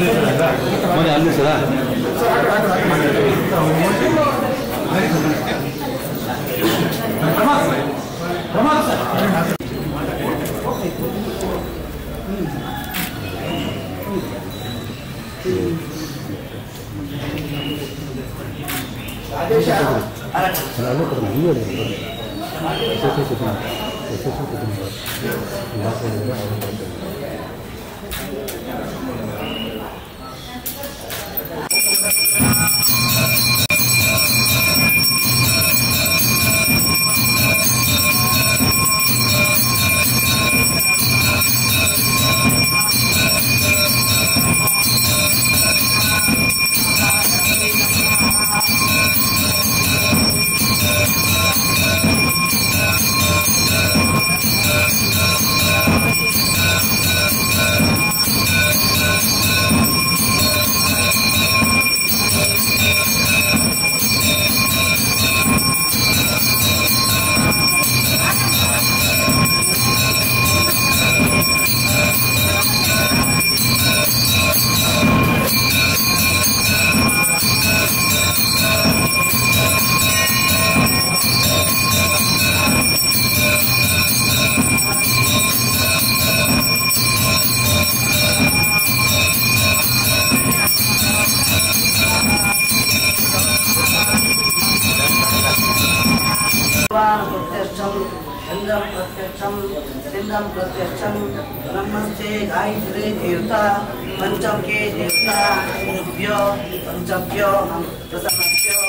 ಅಲ್ಲಿ ಸರ प्रत्यक्षम नमस्ते गायत्री देवता पंचम के देवता भ्यो पंचभ्यो प्रथमभ्यो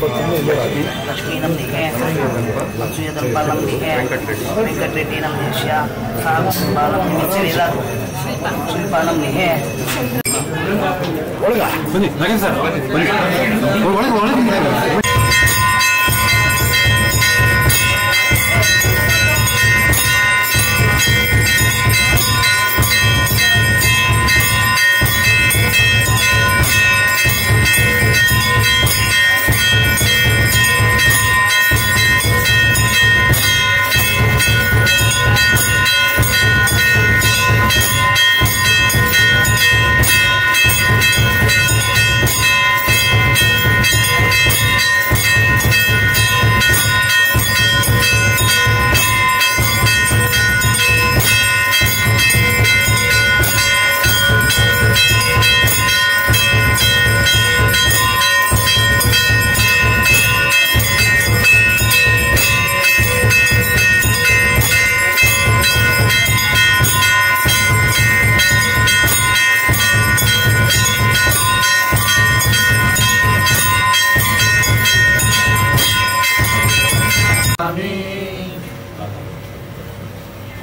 लक्ष्मी नमः अक्षुयदं पालं निहे वेंकटरेड्डी नमः सागं पालं निचेला पालं निहे ಒಳಗ ಬನ್ನಿ ನಗನ್ ಸರ್ ಬನ್ನಿ ಒಳಗೆ ಒಳಗೆ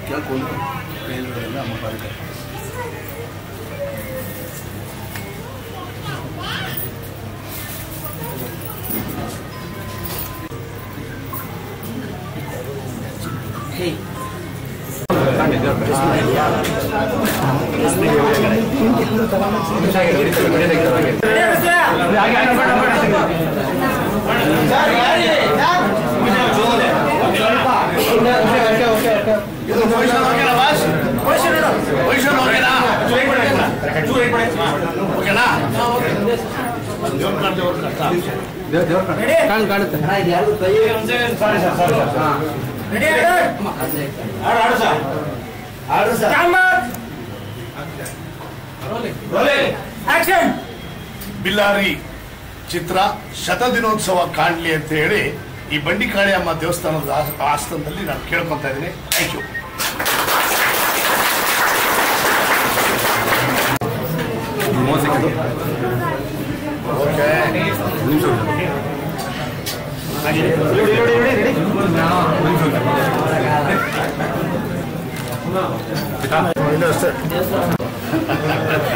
क्या कौन ಬಿಲ್ಲಾರಿ ಚಿತ್ರ ಶತದಿನೋತ್ಸವ ಕಾಣಲಿ ಅಂತ ಹೇಳಿ ಈ ಬಂಡಿಕಾಳಿಯಮ್ಮ ದೇವಸ್ಥಾನದ ಆಸ್ಥಾನದಲ್ಲಿ ನಾನು ಕೇಳ್ಕೊಂತಾ ಇದ್ದೀನಿ. Thank you. ಓಕೆ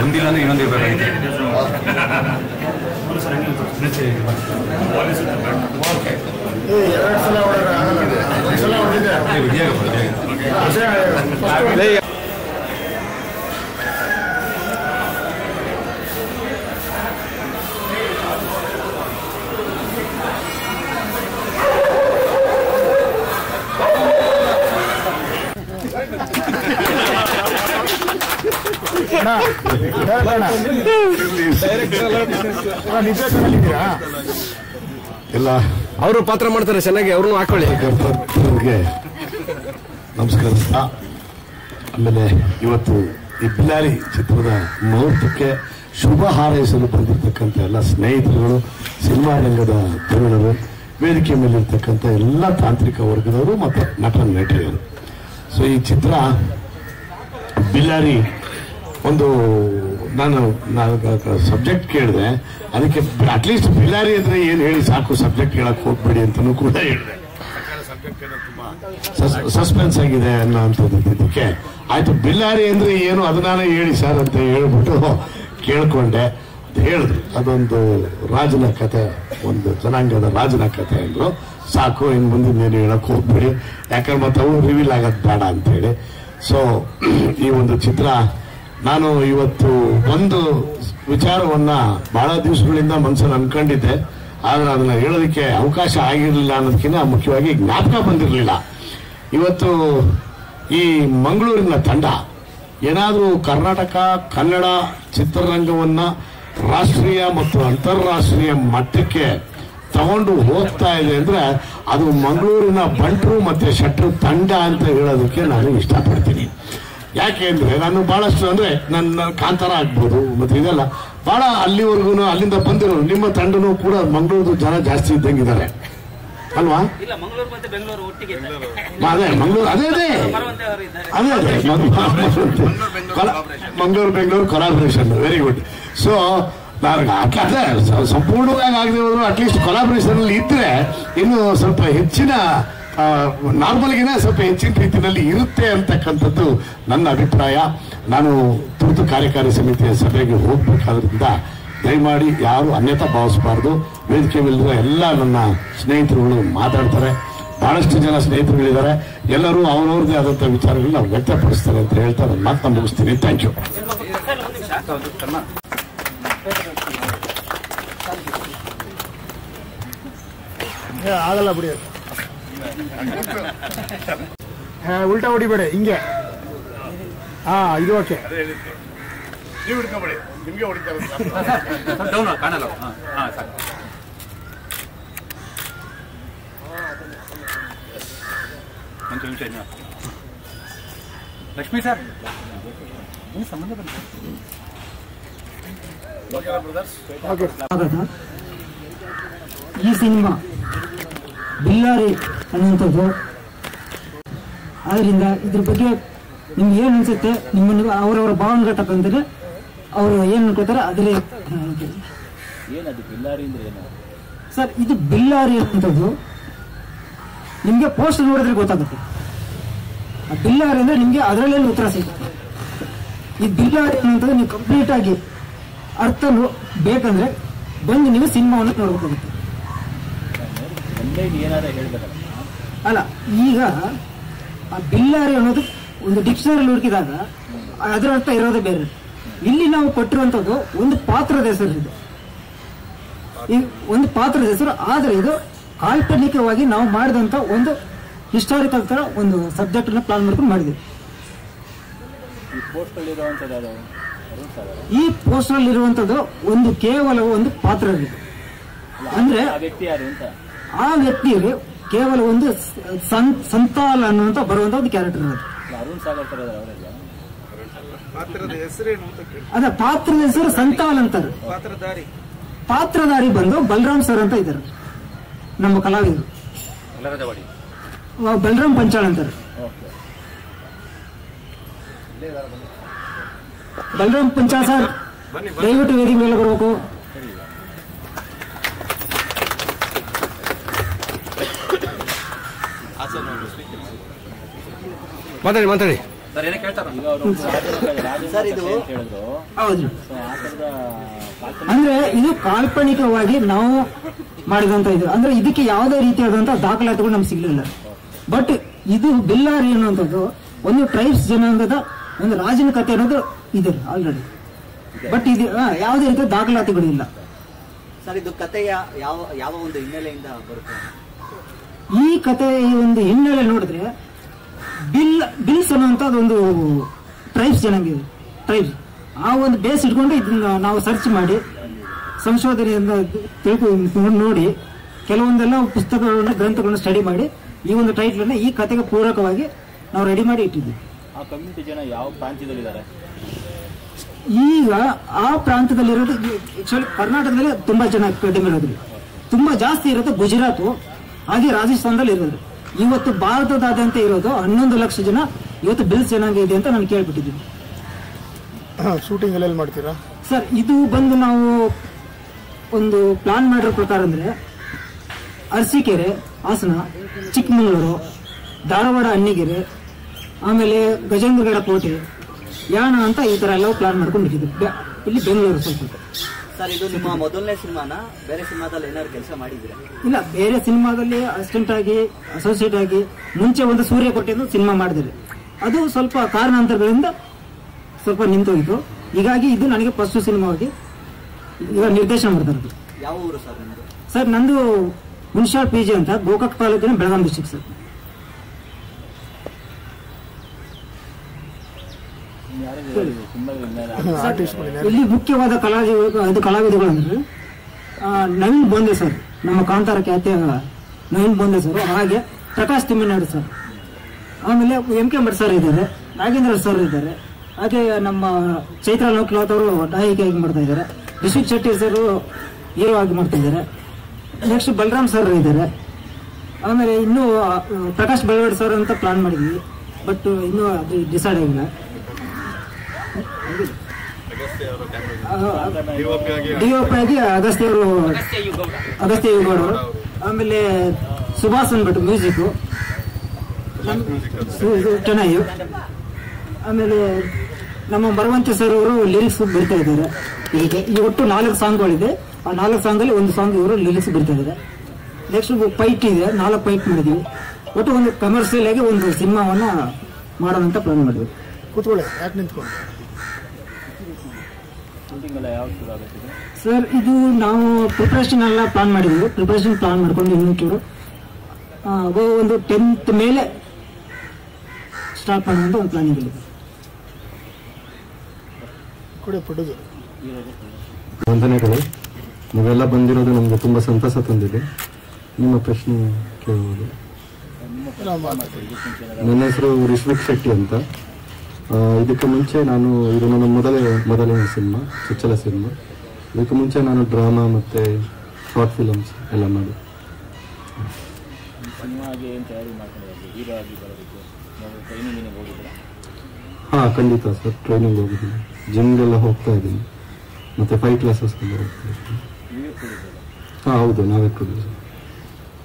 ಒಂದಿಲ್ಲ ಅಂದ್ರೆ ಇನ್ನೊಂದು ಇರಬೇಕಾಗಿದೆ. ಎರಡು ಸಲ ಎಲ್ಲ ಅವರು ಪಾತ್ರ ಮಾಡ್ತಾರೆ ಚೆನ್ನಾಗಿ, ಅವ್ರನ್ನೂ ಹಾಕೊಳ್ಳಿ. ನಮಸ್ಕಾರ. ಆಮೇಲೆ ಇವತ್ತು ಈ ಬಿಲ್ಲಾರಿ ಚಿತ್ರದ ಮುಹೂರ್ತಕ್ಕೆ ಶುಭ ಹಾರೈಸಲು ಬಂದಿರತಕ್ಕಂಥ ಎಲ್ಲ ಸ್ನೇಹಿತರುಗಳು, ಸಿನಿಮಾ ರಂಗದ ಧುರೀಣರು, ವೇದಿಕೆ ಮೇಲಿರ್ತಕ್ಕಂಥ ಎಲ್ಲ ತಾಂತ್ರಿಕ ವರ್ಗದವರು ಮತ್ತು ನಟ ನಟಿಯರು. ಸೊ ಈ ಚಿತ್ರ ಬಿಲ್ಲಾರಿ ಒಂದು ನಾನು ಸಬ್ಜೆಕ್ಟ್ ಕೇಳಿದೆ, ಅದಕ್ಕೆ ಅಟ್ಲೀಸ್ಟ್ ಬಿಲ್ಲಾರಿ ಅಂದ್ರೆ ಏನು ಹೇಳಿ ಸಾಕು, ಸಬ್ಜೆಕ್ಟ್ ಕೇಳಕ್ ಹೋಗ್ಬೇಡಿ ಅಂತಲೂ ಕೂಡ ಹೇಳಿದೆ. ಸಸ್ಪೆನ್ಸ್ ಆಗಿದೆ ಅನ್ನೋಂಥದ್ದಕ್ಕೆ ಆಯ್ತು, ಬಿಲ್ಲಾರಿ ಅಂದ್ರೆ ಏನು ಅದನ್ನಾನೇ ಹೇಳಿ ಸರ್ ಅಂತ ಹೇಳ್ಬಿಟ್ಟು ಕೇಳ್ಕೊಂಡೆ. ಹೇಳಿದ್ರು ಅದೊಂದು ರಾಜನ ಕತೆ, ಒಂದು ಜನಾಂಗದ ರಾಜನ ಕತೆ ಅಂದ್ರು. ಸಾಕು, ಇನ್ನು ಮುಂದಿನ ಹೇಳಕ್ ಹೋಗ್ಬೇಡಿ, ಯಾಕಂದ್ರೆ ಮತ್ತೆ ಅವು ರಿವೀಲ್ ಆಗೋದು ಬೇಡ ಅಂತ ಹೇಳಿ. ಸೊ ಈ ಒಂದು ಚಿತ್ರ ನಾನು ಇವತ್ತು ಒಂದು ವಿಚಾರವನ್ನ ಬಹಳ ದಿವಸಗಳಿಂದ ಮನಸ್ಸನ್ನು ಅನ್ಕೊಂಡಿದ್ದೆ, ಆದ್ರೆ ಅದನ್ನ ಹೇಳೋದಕ್ಕೆ ಅವಕಾಶ ಆಗಿರಲಿಲ್ಲ ಅನ್ನೋದಕ್ಕಿಂತ ಮುಖ್ಯವಾಗಿ ಜ್ಞಾಪಕ ಬಂದಿರಲಿಲ್ಲ. ಇವತ್ತು ಈ ಮಂಗಳೂರಿನ ತಂಡ ಏನಾದರೂ ಕರ್ನಾಟಕ ಕನ್ನಡ ಚಿತ್ರರಂಗವನ್ನ ರಾಷ್ಟ್ರೀಯ ಮತ್ತು ಅಂತಾರಾಷ್ಟ್ರೀಯ ಮಟ್ಟಕ್ಕೆ ತಗೊಂಡು ಹೋಗ್ತಾ ಇದೆ ಅಂದ್ರೆ ಅದು ಮಂಗಳೂರಿನ ಬಂಟ್ರು ಮತ್ತೆ ಶೆಟ್ರು ತಂಡ ಅಂತ ಹೇಳೋದಕ್ಕೆ ನಾನು ಇಷ್ಟಪಡ್ತೀನಿ. ಯಾಕೆ ಅಂದ್ರೆ ನಾನು ಬಹಳಷ್ಟು ಅಂದ್ರೆ ನನ್ನ ಕಾಂತಾರ ಆಗ್ಬೋದು ಮತ್ತೆ ಇದೆಲ್ಲ ಬಹಳ ಅಲ್ಲಿವರೆಗೂ ಅಲ್ಲಿಂದ ಬಂದಿರೋರು, ನಿಮ್ಮ ತಂಡನೂ ಕೂಡ ಮಂಗಳೂರು ಜನ ಜಾಸ್ತಿ ಇದ್ದಂಗಿದ್ದಾರೆ ಅಲ್ವಾ? ಅದೇ ಮಂಗಳೂರು ಅದೇ Mangaluru Bengaluru collaboration, very good. So ಅದೇ ಸಂಪೂರ್ಣವಾಗಿ ಆಗದೆ ಹೋದ್ರು ಅಟ್ಲೀಸ್ಟ್ ಕೊಲಾಬ್ರೇಷನ್ ಅಲ್ಲಿ ಇದ್ರೆ ಇನ್ನು ಸ್ವಲ್ಪ ಹೆಚ್ಚಿನ ನಾರ್ಮಲ್ಗಿನ ಸ್ವಲ್ಪ ಹೆಚ್ಚಿನ ರೀತಿಯಲ್ಲಿ ಇರುತ್ತೆ ಅಂತಕ್ಕಂಥದ್ದು ನನ್ನ ಅಭಿಪ್ರಾಯ. ನಾನು ತುರ್ತು ಕಾರ್ಯಕಾರಿ ಸಮಿತಿಯ ಸಭೆಗೆ ಹೋಗ್ಬೇಕಾದ್ರಿಂದ ದಯಮಾಡಿ ಯಾರು ಅನ್ಯತಾ ಭಾವಿಸಬಾರ್ದು. ವೇದಿಕೆ ಮೇಲಿರುವ ಎಲ್ಲ ನನ್ನ ಸ್ನೇಹಿತರುಗಳು ಮಾತಾಡ್ತಾರೆ, ಬಹಳಷ್ಟು ಜನ ಸ್ನೇಹಿತರುಗಳಿದ್ದಾರೆ, ಎಲ್ಲರೂ ಅವ್ರವ್ರದೇ ಆದಂಥ ವಿಚಾರಗಳನ್ನ ವ್ಯಕ್ತಪಡಿಸ್ತಾರೆ ಅಂತ ಹೇಳ್ತಾ ನನ್ನ ಮಾತನ್ನ ಮುಗಿಸ್ತೀನಿ. Thank you. ಆಗಲ್ಲ ಬಿಡಿ, ಉಲ್ಟಾ ಹೊಡಿಬೇಡಿ ಹಿಂಗೆ. ಇದು ಓಕೆ. ನೀವು ಹಿಡ್ಕೊಬೇಡಿ, ನಿಮ್ಗೆ ಹೊಡಿತಾರೆ. ಲಕ್ಷ್ಮೀ ಸರ್ ಸಂಬಂಧ ಈ ಸಿನಿಮಾ ಬಿಲ್ಲಾರಿ ಅನ್ನುವಂಥದ್ದು. ಆದ್ದರಿಂದ ಇದ್ರ ಬಗ್ಗೆ ನಿಮ್ಗೆ ಏನು ಅನ್ಸುತ್ತೆ, ನಿಮ್ಮನ್ನು ಅವರವರ ಭಾವನೆಗಳ ತಕ್ಕಂತೆ ಅವರು ಏನು ಅನ್ಕೋತಾರೆ ಅದರಲ್ಲಿ ಸರ್. ಇದು ಬಿಲ್ಲಾರಿ ಅನ್ನುವಂಥದ್ದು ನಿಮಗೆ ಪೋಸ್ಟ್ ನೋಡಿದ್ರೆ ಗೊತ್ತಾಗುತ್ತೆ. ಆ ಬಿಲ್ಲಾರಿ ಅಂದ್ರೆ ನಿಮಗೆ ಅದರಲ್ಲೇ ಉತ್ತರ ಸಿಗುತ್ತೆ. ಈ ಬಿಲ್ಲಾರಿ ಅನ್ನುವಂಥದ್ದು ನೀವು ಕಂಪ್ಲೀಟ್ ಆಗಿ ಅರ್ಥ ಬೇಕಂದ್ರೆ ಬಂದು ನೀವು ಸಿನಿಮಾವನ್ನು ನೋಡ್ಬೇಕಾಗುತ್ತೆ. ಅಲ್ಲ, ಈಗ ಆ ಬಿಲ್ಲಾರಿ ಅನ್ನೋದು ಒಂದು ಡಿಕ್ಷನರಿ ಹುಡುಕಿದಾಗ ಅದರ ಅರ್ಥ ಇರೋದೇ ಬೇರೆ. ಇಲ್ಲಿ ನಾವು ಕೊಟ್ಟಿರುವಂತದ್ದು ಒಂದು ಪಾತ್ರದ ಹೆಸರು, ಇದು ಒಂದು ಪಾತ್ರದ ಹೆಸರು. ಆದರೆ ಇದು ಕಾಲ್ಪನಿಕವಾಗಿ ನಾವು ಮಾಡಿದಂತ ಒಂದು ಹಿಸ್ಟಾರಿಕಲ್ ತರ ಒಂದು ಸಬ್ಜೆಕ್ಟ್ ಅನ್ನ ಪ್ಲಾನ್ ಮಾಡ್ಕೊಂಡು ಮಾಡಿದ್ವಿ. ಈ ಪೋಸ್ಟರ್ ಅಲ್ಲಿ ಇರುವಂತದ್ದು ಒಂದು ಕೇವಲ ಒಂದು ಪಾತ್ರ ಅಂದ್ರೆ ಆ ವ್ಯಕ್ತಿಯಲ್ಲಿ ಕೇವಲ ಒಂದು ಸಂತಾಲ ಅನ್ನುವಂತ ಬರುವಂತ ಒಂದು ಕ್ಯಾರೆಕ್ಟರ್ ಇರೋದು. ಅದೇ ಪಾತ್ರದ ಹೆಸರು ಸಂತಾಲ್ ಅಂತಾರೆ. ಪಾತ್ರಧಾರಿ ಬಂದು ಬಲರಾಮ್ ಸರ್ ಅಂತ ಇದ್ದಾರೆ, ನಮ್ಮ ಕಲಾವಿದರು. ಬಲರಾಮ್ ಪಂಚಾಳ್ ಅಂತಾರೆ. ಬಲರಾಮ್ ಪಂಚಾಳ್ ಸರ್ ದಯವಿಟ್ಟು ವೇದಿಕೆ ಮೇಲೆ ಬರಬೇಕು. ಮಾತಾಡಿ ಸರ್ ಏನಕ್ಕೆ ಹೇಳ್ತಾರ ಸರ್ ಇದು ಹೌದು. ಅಂದ್ರೆ ಇದು ಕಾಲ್ಪನಿಕವಾಗಿ ನಾವು ಮಾಡಿದಂತ ಇದು, ಅಂದ್ರೆ ಇದಕ್ಕೆ ಯಾವುದೇ ರೀತಿಯಾದಂತಹ ದಾಖಲಾತಿಗಳು ನಮ್ಗೆ ಸಿಗ್ಲಿಲ್ಲ. ಬಟ್ ಇದು ಬಿಲ್ಲಾರಿ ಅನ್ನುವಂಥದ್ದು ಒಂದು ಟ್ರೈಬ್ಸ್ ಜನಾಂಗದ ಒಂದು ರಾಜನ ಕಥೆ ಅನ್ನೋದು ಇದೆ ಆಲ್ರೆಡಿ. ಬಟ್ ಇದು ಯಾವುದೇ ರೀತಿಯ ದಾಖಲಾತಿಗಳು ಇಲ್ಲ. ಸರ್ ಇದು ಕಥೆಯ ಯಾವ ಒಂದು ಹಿನ್ನೆಲೆಯಿಂದ ಬರುತ್ತೆ? ಈ ಕಥೆ ಒಂದು ಹಿನ್ನೆಲೆ ನೋಡಿದ್ರೆ ಬಿಲ್ಸ್ ಅನ್ನುವಂತ ಒಂದು ಟ್ರೈಬ್ಸ್ ಜನಾಂಗ ಇದೆ. ಟ್ರೈಬ್ಸ್ ಆ ಒಂದು ಬೇಸ್ ಇಟ್ಕೊಂಡು ಇದನ್ನ ನಾವು ಸರ್ಚ್ ಮಾಡಿ ಸಂಶೋಧನೆಯಿಂದ ನೋಡಿ ಕೆಲವೊಂದೆಲ್ಲ ಪುಸ್ತಕಗಳನ್ನ ಗ್ರಂಥಗಳನ್ನ ಸ್ಟಡಿ ಮಾಡಿ ಈ ಒಂದು ಟೈಟ್ಲ್ ಅನ್ನ ಈ ಕಥೆಗೆ ಪೂರಕವಾಗಿ ನಾವು ರೆಡಿ ಮಾಡಿ ಇಟ್ಟಿದ್ವಿ. ಆ ಕಮ್ಯುನಿಟಿ ಜನ ಯಾವ ಪ್ರಾಂತ್ಯದಲ್ಲಿದ್ದಾರೆ? ಈಗ ಆ ಪ್ರಾಂತದಲ್ಲಿರೋದು ಆಕ್ಚುಲಿ ಕರ್ನಾಟಕದಲ್ಲಿ ತುಂಬಾ ಜನ ಕಡಿಮೆ ಇರೋದು, ತುಂಬಾ ಜಾಸ್ತಿ ಇರೋದು ಗುಜರಾತ್ ಹಾಗೆ ರಾಜಸ್ಥಾನದಲ್ಲಿ ಇರೋದು. ಇವತ್ತು ಭಾರತದಾದ್ಯಂತ ಇರೋದು 11 ಲಕ್ಷ ಜನ ಇವತ್ತು ಬಿಲ್ಸ್ ಜನಾಂಗ ಇದೆ ಅಂತ ನಾನು ಕೇಳ್ಬಿಟ್ಟಿದ್ದೀನಿ. ಶೂಟಿಂಗ್ ಎಲ್ಲ ಮಾಡ್ತೀರಾ ಸರ್? ಇದು ಬಂದು ನಾವು ಒಂದು ಪ್ಲಾನ್ ಮಾಡಿರೋ ಪ್ರಕಾರ ಅಂದ್ರೆ ಅರಸೀಕೆರೆ, ಹಾಸನ, ಚಿಕ್ಕಮಗಳೂರು, ಧಾರವಾಡ, ಅನ್ನಿಗೆರೆ, ಆಮೇಲೆ ಗಜೇಂದ್ರಗಡ ಕೋಟೆ, ಯಾಣ ಅಂತ ಈ ತರ ಎಲ್ಲ ಪ್ಲಾನ್ ಮಾಡ್ಕೊಂಡಿದ್ದೀವಿ. ಇಲ್ಲಿ ಬೆಂಗಳೂರು ಸ್ವಲ್ಪ. ಸರ್ ಇದು ನಿಮ್ಮ ಮೊದಲನೇ ಸಿನಿಮಾನ? ಬೇರೆ ಸಿನಿಮಾದಲ್ಲಿ ಏನಾದ್ರು ಕೆಲಸ ಮಾಡಿದ್ರೆ? ಇಲ್ಲ, ಬೇರೆ ಸಿನಿಮಾದಲ್ಲಿ ಅಸಿಸ್ಟೆಂಟ್ ಆಗಿ, ಅಸೋಸಿಯೇಟ್ ಆಗಿ, ಮುಂಚೆ ಒಂದು ಸೂರ್ಯಕೋಟೆ ಅಂತ ಸಿನಿಮಾ ಮಾಡಿದ್ರೆ ಅದು ಸ್ವಲ್ಪ ಕಾರಣಾಂತರಗಳಿಂದ ಸ್ವಲ್ಪ ನಿಂತೋಗಿತ್ತು. ಹೀಗಾಗಿ ಇದು ನನಗೆ ಫಸ್ಟ್ ಸಿನಿಮಾವಾಗಿ ಈಗ ನಿರ್ದೇಶನ ಮಾಡ್ತಾರೆ. ಯಾವ ಊರು ಸರ್ ನಿಮ್ದು? ಸರ್ ನಂದು ಹುಣಸಾಳ್ PG ಅಂತ, ಗೋಕಾಕ್ ತಾಲೂಕಿನ ಬೆಳಗಾಂ ಡಿಸ್ಟ್ರಿಕ್ಟ್ ಸರ್. ಇಲ್ಲಿ ಮುಖ್ಯವಾದ ಕಲಾವಿದಗಳು ಅಂದ್ರೆ ನವೀನ್ ಬೋಂದೆ ಸರ್, ನಮ್ಮ ಕಾಂತಾರ ಖ್ಯಾತಿಯ ನವೀನ್ ಬೋಂದೆ ಸರ್, ಹಾಗೆ ಪ್ರಕಾಶ್ ತಿಮ್ಮಿನಾಡು ಸರ್, ಆಮೇಲೆ MK ಮಠ್ ಸರ್ ಇದ್ದಾರೆ, ನಾಗೇಂದ್ರ ಸರ್ ಇದ್ದಾರೆ, ಹಾಗೆ ನಮ್ಮ ಚೈತ್ರ ಲೋಕನಾಥ್ ಅವರು ನಾಯಕಿಯಾಗಿ ಮಾಡ್ತಾ ಇದ್ದಾರೆ, ರಿಷಿಕ್ ಶೆಟ್ಟಿ ಸರ್ ಹೀರೋ ಆಗಿ ಮಾಡ್ತಾ ಇದ್ದಾರೆ, ನೆಕ್ಸ್ಟ್ ಬಲರಾಮ್ ಸರ್ ಇದ್ದಾರೆ, ಆಮೇಲೆ ಇನ್ನು ಪ್ರಕಾಶ್ ಬೆಳವಡ್ ಸರ್ ಅಂತ ಪ್ಲಾನ್ ಮಾಡಿದ್ವಿ. ಬಟ್ ಇನ್ನೂ ಅದು ಡಿಸೈಡ್ ಆಗಿಲ್ಲ. DOP ಆಗಿ ಅಗಸ್ತ್ಯ ಯುಗೌಡ ಅವರು, ಆಮೇಲೆ ಸುಭಾಷ್ ಅಂದ್ಬಿಟ್ಟು ಮ್ಯೂಸಿಕ್ ಚೆನ್ನಾಗಿ, ಆಮೇಲೆ ನಮ್ಮ ಮರವಂತಿ ಸರ್ ಅವರು ಲಿರಿಕ್ಸ್ ಬರ್ತಾ ಇದ್ದಾರೆ. ಈ ಒಟ್ಟು 4 ಸಾಂಗ್ಗಳಿದೆ. ಆ 4 ಸಾಂಗಲ್ಲಿ ಒಂದು ಸಾಂಗ್ ಇವರು ಲಿರಿಕ್ಸ್ ಬರ್ತಾ ಇದ್ದಾರೆ. ನೆಕ್ಸ್ಟ್ ಫೈಟ್ ಇದೆ, 4 ಫೈಟ್ ಮಾಡಿದ್ವಿ. ಒಟ್ಟು ಒಂದು ಕಮರ್ಷಿಯಲ್ ಆಗಿ ಒಂದು ಸಿನಿಮಾವನ್ನ ಮಾಡೋಣ ಅಂತ ಪ್ಲಾನ್ ಮಾಡಿದ್ವಿ. ಕೂತ್ಕೊಳ್ಳಿ, ಯಾಕೆ ನಿಂತ್ಕೊಂಡು? ಸರ್ ಇದು ನಾವು ಪ್ರಿಪರೇಷನ್ ಎಲ್ಲ ಪ್ಲಾನ್ ಮಾಡಿದ್ವಿ. ಪ್ರಿಪರೇಷನ್ ಪ್ಲಾನ್ ಮಾಡ್ಕೊಂಡು ಇನ್ನೊಂಚೂರು ಒಂದು 10th ಮೇಲೆ ಸ್ಟಾರ್ಟ್ ಮಾಡುವಂತ ಒಂದು ಪ್ಲಾನಿಂಗ್ ಇದೆ. ವಂದನೆಗಳು. ನೀವೆಲ್ಲ ಬಂದಿರೋದು ನಮಗೆ ತುಂಬ ಸಂತಸ ತಂದಿದೆ. ನಿಮ್ಮ ಪ್ರಶ್ನೆ ಕೇಳಬಹುದು? ನನ್ನ ಹೆಸರು ರಿಶ್ವಿಕ್ ಶೆಟ್ಟಿ ಅಂತ. ಇದಕ್ಕೆ ಮುಂಚೆ ನಾನು ಇದು ನನ್ನ ಮೊದಲನೇ ಸಿನಿಮಾ, ಚೊಚ್ಚಲ ಸಿನಿಮಾ. ಇದಕ್ಕೆ ಮುಂಚೆ ನಾನು ಡ್ರಾಮಾ ಮತ್ತು ಶಾರ್ಟ್ ಫಿಲಮ್ಸ್ ಎಲ್ಲ ಮಾಡಿ. ಹಾಂ, ಖಂಡಿತ ಸರ್. ಟ್ರೈನಿಂಗ್ ಹೋಗಿದ್ದೀನಿ, ಜಿಮ್ಗೆಲ್ಲ ಹೋಗ್ತಾ ಇದ್ದೀನಿ, ಮತ್ತು 5 ಕ್ಲಾಸಸ್ಗೆಲ್ಲ ಹೋಗ್ತಾ ಇದ್ದೀನಿ. ಹಾಂ ಹೌದು, ನಾವೇ ಪ್ರೊಡ್ಯೂಸರ್.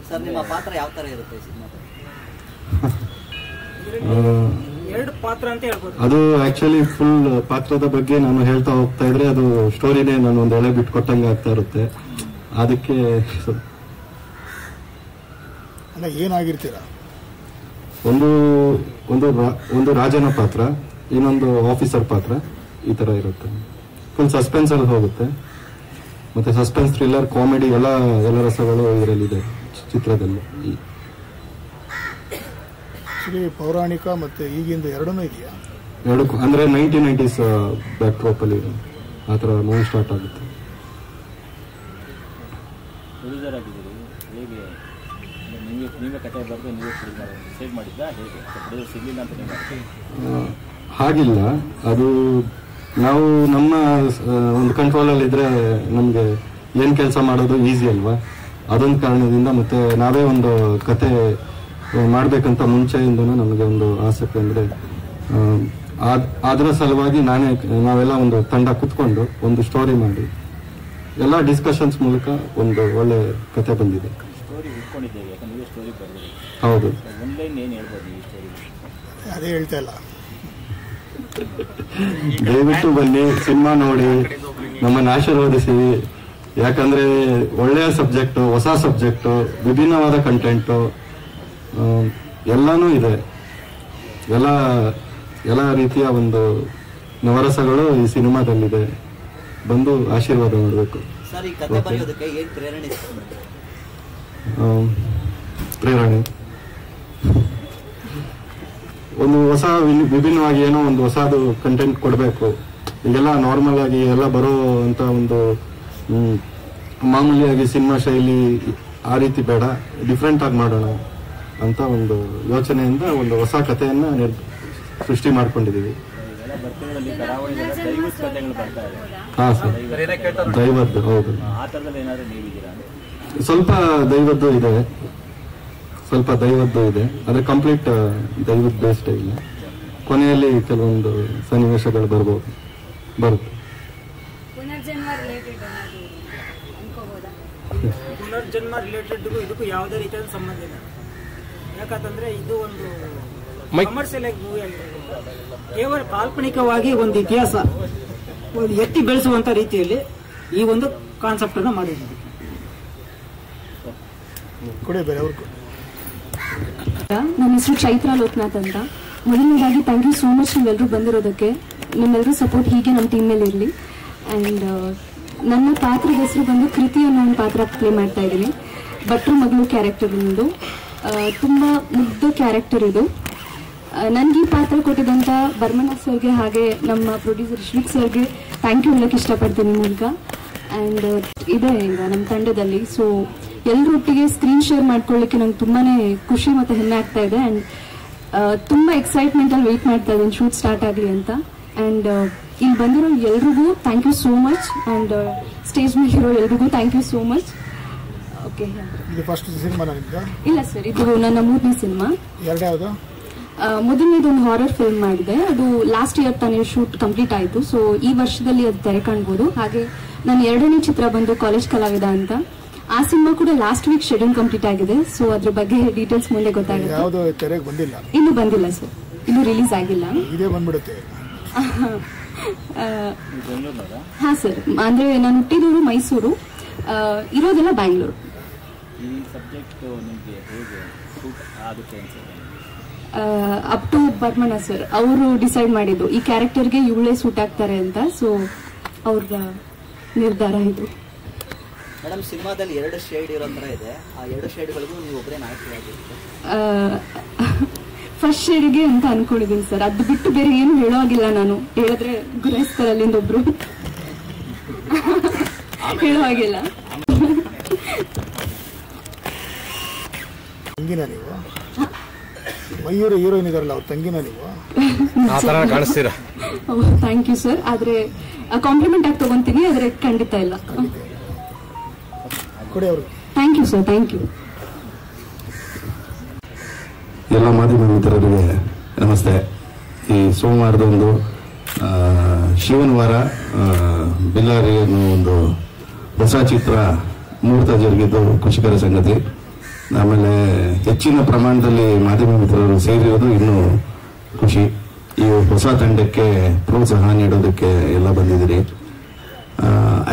ಸರ್ ನಿಮ್ಮ ಪಾತ್ರ ಯಾವ ಥರ ಇರುತ್ತೆ ಸಿನಿಮಾದಲ್ಲಿ? ಅದು ಆಕ್ಚುಲಿ ಫುಲ್ ಪಾತ್ರದ ಬಗ್ಗೆ ನಾನು ಹೇಳ್ತಾ ಹೋಗ್ತಾ ಇದ್ರೆ ಅದು ಸ್ಟೋರಿನೇ ನಾನು ಒಂದು ಎಳೆ ಬಿಟ್ಟು ಕೊಟ್ಟಂಗೆ ಆಗ್ತಾ ಇರುತ್ತೆ. ಅದಕ್ಕೆ ಏನಾಗಿರ್ತೀರಾ? ಒಂದು ರಾಜನ ಪಾತ್ರ, ಇನ್ನೊಂದು ಆಫೀಸರ್ ಪಾತ್ರ, ಈ ತರ ಇರುತ್ತೆ. ಫುಲ್ ಸಸ್ಪೆನ್ಸ್ ಅಲ್ಲಿ ಹೋಗುತ್ತೆ. ಮತ್ತೆ ಸಸ್ಪೆನ್ಸ್, ಥ್ರಿಲ್ಲರ್, ಕಾಮಿಡಿ ಎಲ್ಲ ರಸಗಳು ಇದರಲ್ಲಿದೆ ಚಿತ್ರದಲ್ಲಿ. ಪೌರಾಣಿಕ ಮತ್ತೆ ಈಗಿಂದ ಎರಡನ್ನೂ ಇದೆಯಾ? ಎರಡಕ್ಕೂ ಅಂದ್ರೆ 1990s ಬ್ಯಾಕ್ ಡ್ರಾಪ್ ಅಲ್ಲಿ ಆ ಥರ ಮೂವಿ ಸ್ಟಾರ್ಟ್ ಆಗುತ್ತೆ. ಹಾಗಿಲ್ಲ, ಅದು ನಾವು ನಮ್ಮ ಒಂದು ಕಂಟ್ರೋಲಲ್ಲಿ ಇದ್ರೆ ನಮಗೆ ಏನು ಕೆಲಸ ಮಾಡೋದು ಈಸಿ ಅಲ್ವಾ, ಅದೊಂದು ಕಾರಣದಿಂದ. ಮತ್ತೆ ನಾವೇ ಒಂದು ಕತೆ ಮಾಡಬೇಕಂತ ಮುಂಚೆಯಿಂದನೂ ನಮಗೆ ಒಂದು ಆಸಕ್ತಿ. ಅಂದರೆ ಅದರ ಸಲುವಾಗಿ ನಾವೆಲ್ಲ ಒಂದು ತಂಡ ಕುತ್ಕೊಂಡು ಒಂದು ಸ್ಟೋರಿ ಮಾಡಿ ಎಲ್ಲ ಡಿಸ್ಕಷನ್ಸ್ ಮೂಲಕ ಒಂದು ಒಳ್ಳೆ ಕತೆ ಬಂದಿದೆ. ಅನ್ಕೊಂಡಿದ್ದೇವೆ, ಯಾಕಂದ್ರೆ ನೀವೇ ಸ್ಟೋರಿ ಬರೆದ್ರಿ. ಹೌದು. ಆನ್ಲೈನ್ ಏನು ಹೇಳ್ಬೋದು ಈ ಸ್ಟೋರಿ? ಅದೇ ಹೇಳ್ತಾ ಇಲ್ಲ. ದಯವಿಟ್ಟು ಬನ್ನಿ, ಸಿನಿಮಾ ನೋಡಿ, ನಮ್ಮನ್ನು ಆಶೀರ್ವದಿಸಿ. ಯಾಕಂದ್ರೆ ಒಳ್ಳೆಯ ಸಬ್ಜೆಕ್ಟು, ಹೊಸ ಸಬ್ಜೆಕ್ಟು, ವಿಭಿನ್ನವಾದ ಕಂಟೆಂಟು ಎಲ್ಲನೂ ಇದೆ. ಎಲ್ಲ ರೀತಿಯ ಒಂದು ನವರಸಗಳು ಈ ಸಿನಿಮಾದಲ್ಲಿದೆ. ಬಂದು ಆಶೀರ್ವಾದ ಮಾಡಬೇಕು. ಸರ್, ಈ ಕಥೆ ಬರೆಯೋದಕ್ಕೆ ಏನು ಪ್ರೇರಣೆ? ಪ್ರೇರಣೆ ಒಂದು ಹೊಸ ವಿಭಿನ್ನವಾಗಿ ಏನೋ ಒಂದು ಹೊಸದು ಕಂಟೆಂಟ್ ಕೊಡಬೇಕು. ಈಗೆಲ್ಲ ನಾರ್ಮಲ್ ಆಗಿ ಎಲ್ಲ ಬರೋ ಅಂತ ಒಂದು ಮಾಮೂಲಿಯಾಗಿ ಸಿನಿಮಾ ಶೈಲಿ ಆ ರೀತಿ ಬೇಡ, ಡಿಫ್ರೆಂಟ್ ಆಗಿ ಮಾಡೋಣ ಅಂತ ಒಂದು ಯೋಚನೆಯಿಂದ ಒಂದು ಹೊಸ ಕಥೆಯನ್ನ ಸೃಷ್ಟಿ ಮಾಡ್ಕೊಂಡಿದ್ದೀವಿ. ಹಾ ಸರ್, ದೈವದ್ದು. ಹೌದು, ಸ್ವಲ್ಪ ದೈವದ್ದು ಇದೆ, ಆದ್ರೆ ಕಂಪ್ಲೀಟ್ ದೈವದ ಬೇಸ್ಡ್ ಇಲ್ಲ. ಕೊನೆಯಲ್ಲಿ ಕೆಲವೊಂದು ಸನ್ನಿವೇಶಗಳು ಬರುತ್ತೆ. ಪುನರ್ಜನ್ಮ ರಿಲೇಟೆಡ್ ಇದಕ್ಕೂ ಯಾವುದೇ ರೀತಿಯಾದ ಸಂಬಂಧ ಇಲ್ಲ. ಯಾಕಂತಂದ್ರೆ ಇದು ಒಂದು ಕಮರ್ಷಿಯಲ್ ಆಗಿ ಮೂವಿ ಆಗಿರೋದು, ಕೇವಲ ಕಾಲ್ಪನಿಕವಾಗಿ ಒಂದು ಇತಿಹಾಸ ಒಂದು ಎತ್ತಿ ಬೆಳೆಸುವಂತ ರೀತಿಯಲ್ಲಿ ಈ ಒಂದು ಕಾನ್ಸೆಪ್ಟ್ ಅನ್ನ ಮಾಡಿದ್ದೀವಿ. ನನ್ನ ಹೆಸರು ಚೈತ್ರ ಲೋಕನಾಥ್ ಅಂತ. ಮೊದಲನೇದಾಗಿ ಥ್ಯಾಂಕ್ ಯು ಸೋ ಮಚ್ ನೀವೆಲ್ಲರೂ ಬಂದಿರೋದಕ್ಕೆ. ನಿಮ್ಮೆಲ್ಲರೂ ಸಪೋರ್ಟ್ ಹೀಗೆ ನಮ್ಮ ಟೀಮ್ ಮೇಲೆ ಇರಲಿ. ಆ್ಯಂಡ್ ನನ್ನ ಪಾತ್ರದ ಹೆಸರು ಬಂದು ಕೃತಿ ಅನ್ನೋ ಒಂದು ಪಾತ್ರ ಪ್ಲೇ ಮಾಡ್ತಾ ಇದ್ದೀನಿ. ಭಟ್ರು ಮಗಳು ಕ್ಯಾರೆಕ್ಟರ್ ನಿಮ್ಮದು. ತುಂಬ ಮುಗ್ಧ ಕ್ಯಾರೆಕ್ಟರ್ ಇದು. ನನಗೆ ಈ ಪಾತ್ರ ಕೊಟ್ಟಿದ್ದಂಥ ಬರ್ಮಣ್ಣ ಸರ್ಗೆ ಹಾಗೆ ನಮ್ಮ ಪ್ರೊಡ್ಯೂಸರ್ ಶ್ರೀಕ್ ಸರ್ಗೆ ಥ್ಯಾಂಕ್ ಯು ಹೇಳೋಕ್ಕೆ ಇಷ್ಟಪಡ್ತೀನಿ ಮೂಲಕ. ಆ್ಯಂಡ್ ಇದೆ ಈಗ ನಮ್ಮ ತಂಡದಲ್ಲಿ. ಸೊ ಎಲ್ಲರೊಟ್ಟಿಗೆ ಸ್ಕ್ರೀನ್ ಶೇರ್ ಮಾಡ್ಕೊಳ್ಳಿಕ್ಕೆ ನಂಗೆ ತುಂಬಾ ಖುಷಿ ಮತ್ತು ಹೆಮ್ಮೆ ಆಗ್ತಾ ಇದೆ. ಆ್ಯಂಡ್ ತುಂಬ ಎಕ್ಸೈಟ್ಮೆಂಟಲ್ಲಿ ವೆಯ್ಟ್ ಮಾಡ್ತಾ ಇದ್ದೀನಿ ಶೂಟ್ ಸ್ಟಾರ್ಟ್ ಆಗಲಿ ಅಂತ. ಆ್ಯಂಡ್ ಇಲ್ಲಿ ಬಂದಿರೋ ಎಲ್ರಿಗೂ thank you so much. And stage ಮೇಲೆ ಇರೋ ಎಲ್ರಿಗೂ ಥ್ಯಾಂಕ್ ಯು ಸೋ ಮಚ್. ಓಕೆ, ಇಲ್ಲ ಸರ್, ಇದು ನನ್ನ 3ನೇ ಸಿನಿಮಾ. ಮೊದಲನೇದೊಂದು ಹಾರರ್ ಫಿಲ್ಮ್ ಮಾಡಿದೆ, ಅದು ಲಾಸ್ಟ್ ಇಯರ್ ತಾನೇ ಶೂಟ್ ಕಂಪ್ಲೀಟ್ ಆಯಿತು. ಸೊ ಈ ವರ್ಷದಲ್ಲಿ ಅದು ತೆರೆ ಕಾಣ್ಬೋದು. ಹಾಗೆ ನನ್ನ 2ನೇ ಚಿತ್ರ ಬಂದು ಕಾಲೇಜ್ ಕಲಾವಿದ ಅಂತ. ಆ ಸಿನಿಮಾ ಕೂಡ ಲಾಸ್ಟ್ ವೀಕ್ ಶೆಡ್ಯೂಲ್ ಕಂಪ್ಲೀಟ್ ಆಗಿದೆ. ಸೊ ಅದ್ರ ಬಗ್ಗೆ ಡೀಟೇಲ್ಸ್ ಮುಂದೆ ಗೊತ್ತಾಗುತ್ತೆ. ಇನ್ನು ಬಂದಿಲ್ಲ ಸರ್, ಇನ್ನು ರಿಲೀಸ್ ಆಗಿಲ್ಲ. ಹಾ ಸರ್, ಅಂದ್ರೆ ನಾನು ಹುಟ್ಟಿದೂರು ಮೈಸೂರು, ಇರೋದೆಲ್ಲ Bangalore. Up to Barmanna sir, ಅವರು ಡಿಸೈಡ್ ಮಾಡಿದ್ದು ಈ ಕ್ಯಾರೆಕ್ಟರ್ಗೆ ಇವಳೇ ಸೂಟ್ ಆಗ್ತಾರೆ ಅಂತ. ಸೊ ಅವ್ರ ನಿರ್ಧಾರ ಇದು. ಮೇಡಮ್, ಸಿನಿಮಾದಲ್ಲಿ 2 ಶೇಡ್ ಇರೋ ತರ ಇದೆ. ಆ 2 ಶೇಡ್ಗಳಿಗೂ ನೀವು ಒಬ್ಬರೇ ನಾಯಕರಾಗಿರುತ್ತೆ. ಫಸ್ಟ್ ಶೇಡ್ಗೆ ಅಂತ ಅನ್ಕೊಂಡಿದ್ದೀನಿ ಸರ್. ಅದು ಬಿಟ್ಟು ಬೇರೆ ಏನು ಹೇಳೋ ಆಗಿಲ್ಲ. ನಾನು ಹೇಳಿದ್ರೆ ಗುರೈಸ್ತಾರೆ ಅಲ್ಲಿಂದ ಒಬ್ರು, ಹೇಳೋ ಆಗಿಲ್ಲ. ಮಯೂರ ಹೀರೋಯಿನ್ ಇದಾರಲ್ಲ, ಅವ್ರ ತಂಗಿನ ನೀವು ಕಾಣಿಸ್ತೀರಾ? Thank you sir. ಆದ್ರೆ ಕಾಂಪ್ಲಿಮೆಂಟ್ ಆಗಿ ತಗೊಂತೀನಿ, ಆದ್ರೆ ಖಂಡಿತ ಇಲ್ಲ. Thank you sir, thank you. ಎಲ್ಲ ಮಾಧ್ಯಮ ಮಿತ್ರರಿಗೆ ನಮಸ್ತೆ. ಈ ಸೋಮವಾರದೊಂದು ಶಿವನವಾರ ಬಿಲ್ಲಾರಿ ಅನ್ನೋ ಒಂದು ಹೊಸ ಚಿತ್ರ ಮುಹೂರ್ತ ಜರುಗಿದ್ದು ಖುಷಿಕರ ಸಂಗತಿ. ಆಮೇಲೆ ಹೆಚ್ಚಿನ ಪ್ರಮಾಣದಲ್ಲಿ ಮಾಧ್ಯಮ ಮಿತ್ರರು ಸೇರಿರೋದು ಇನ್ನೂ ಖುಷಿ. ಈ ಹೊಸ ತಂಡಕ್ಕೆ ಪ್ರೋತ್ಸಾಹ ನೀಡೋದಕ್ಕೆ ಎಲ್ಲ ಬಂದಿದ್ದೀರಿ.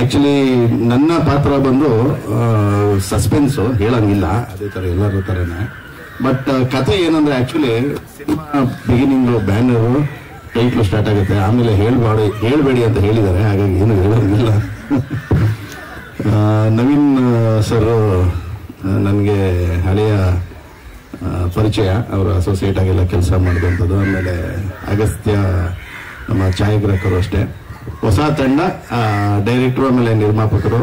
ಆಕ್ಚುಲಿ ನನ್ನ ಪಾತ್ರ ಬಂದು ಸಸ್ಪೆನ್ಸು, ಹೇಳಂಗಿಲ್ಲ, ಅದೇ ಥರ ಎಲ್ಲರ ಥರನೇ. ಬಟ್ ಕತೆ ಏನಂದ್ರೆ actually cinema beginning banner title start ಆಗುತ್ತೆ, ಆಮೇಲೆ ಹೇಳ್ಬೇಡಿ ಅಂತ ಹೇಳಿದ್ದಾರೆ, ಹಾಗಾಗಿ ಏನು ಹೇಳೋಂಗಿಲ್ಲ. ನವೀನ್ ಸರ್ ನನಗೆ ಹಳೆಯ ಪರಿಚಯ, ಅವರ ಅಸೋಸಿಯೇಟ್ ಆಗೆಲ್ಲ ಕೆಲಸ ಮಾಡಿದಂಥದ್ದು. ಆಮೇಲೆ ಅಗಸ್ತ್ಯ ನಮ್ಮ ಛಾಯಾಗ್ರಾಹಕರು ಅಷ್ಟೇ. ಹೊಸ ತಂಡ, ಡೈರೆಕ್ಟ್ರು ಆಮೇಲೆ ನಿರ್ಮಾಪಕರು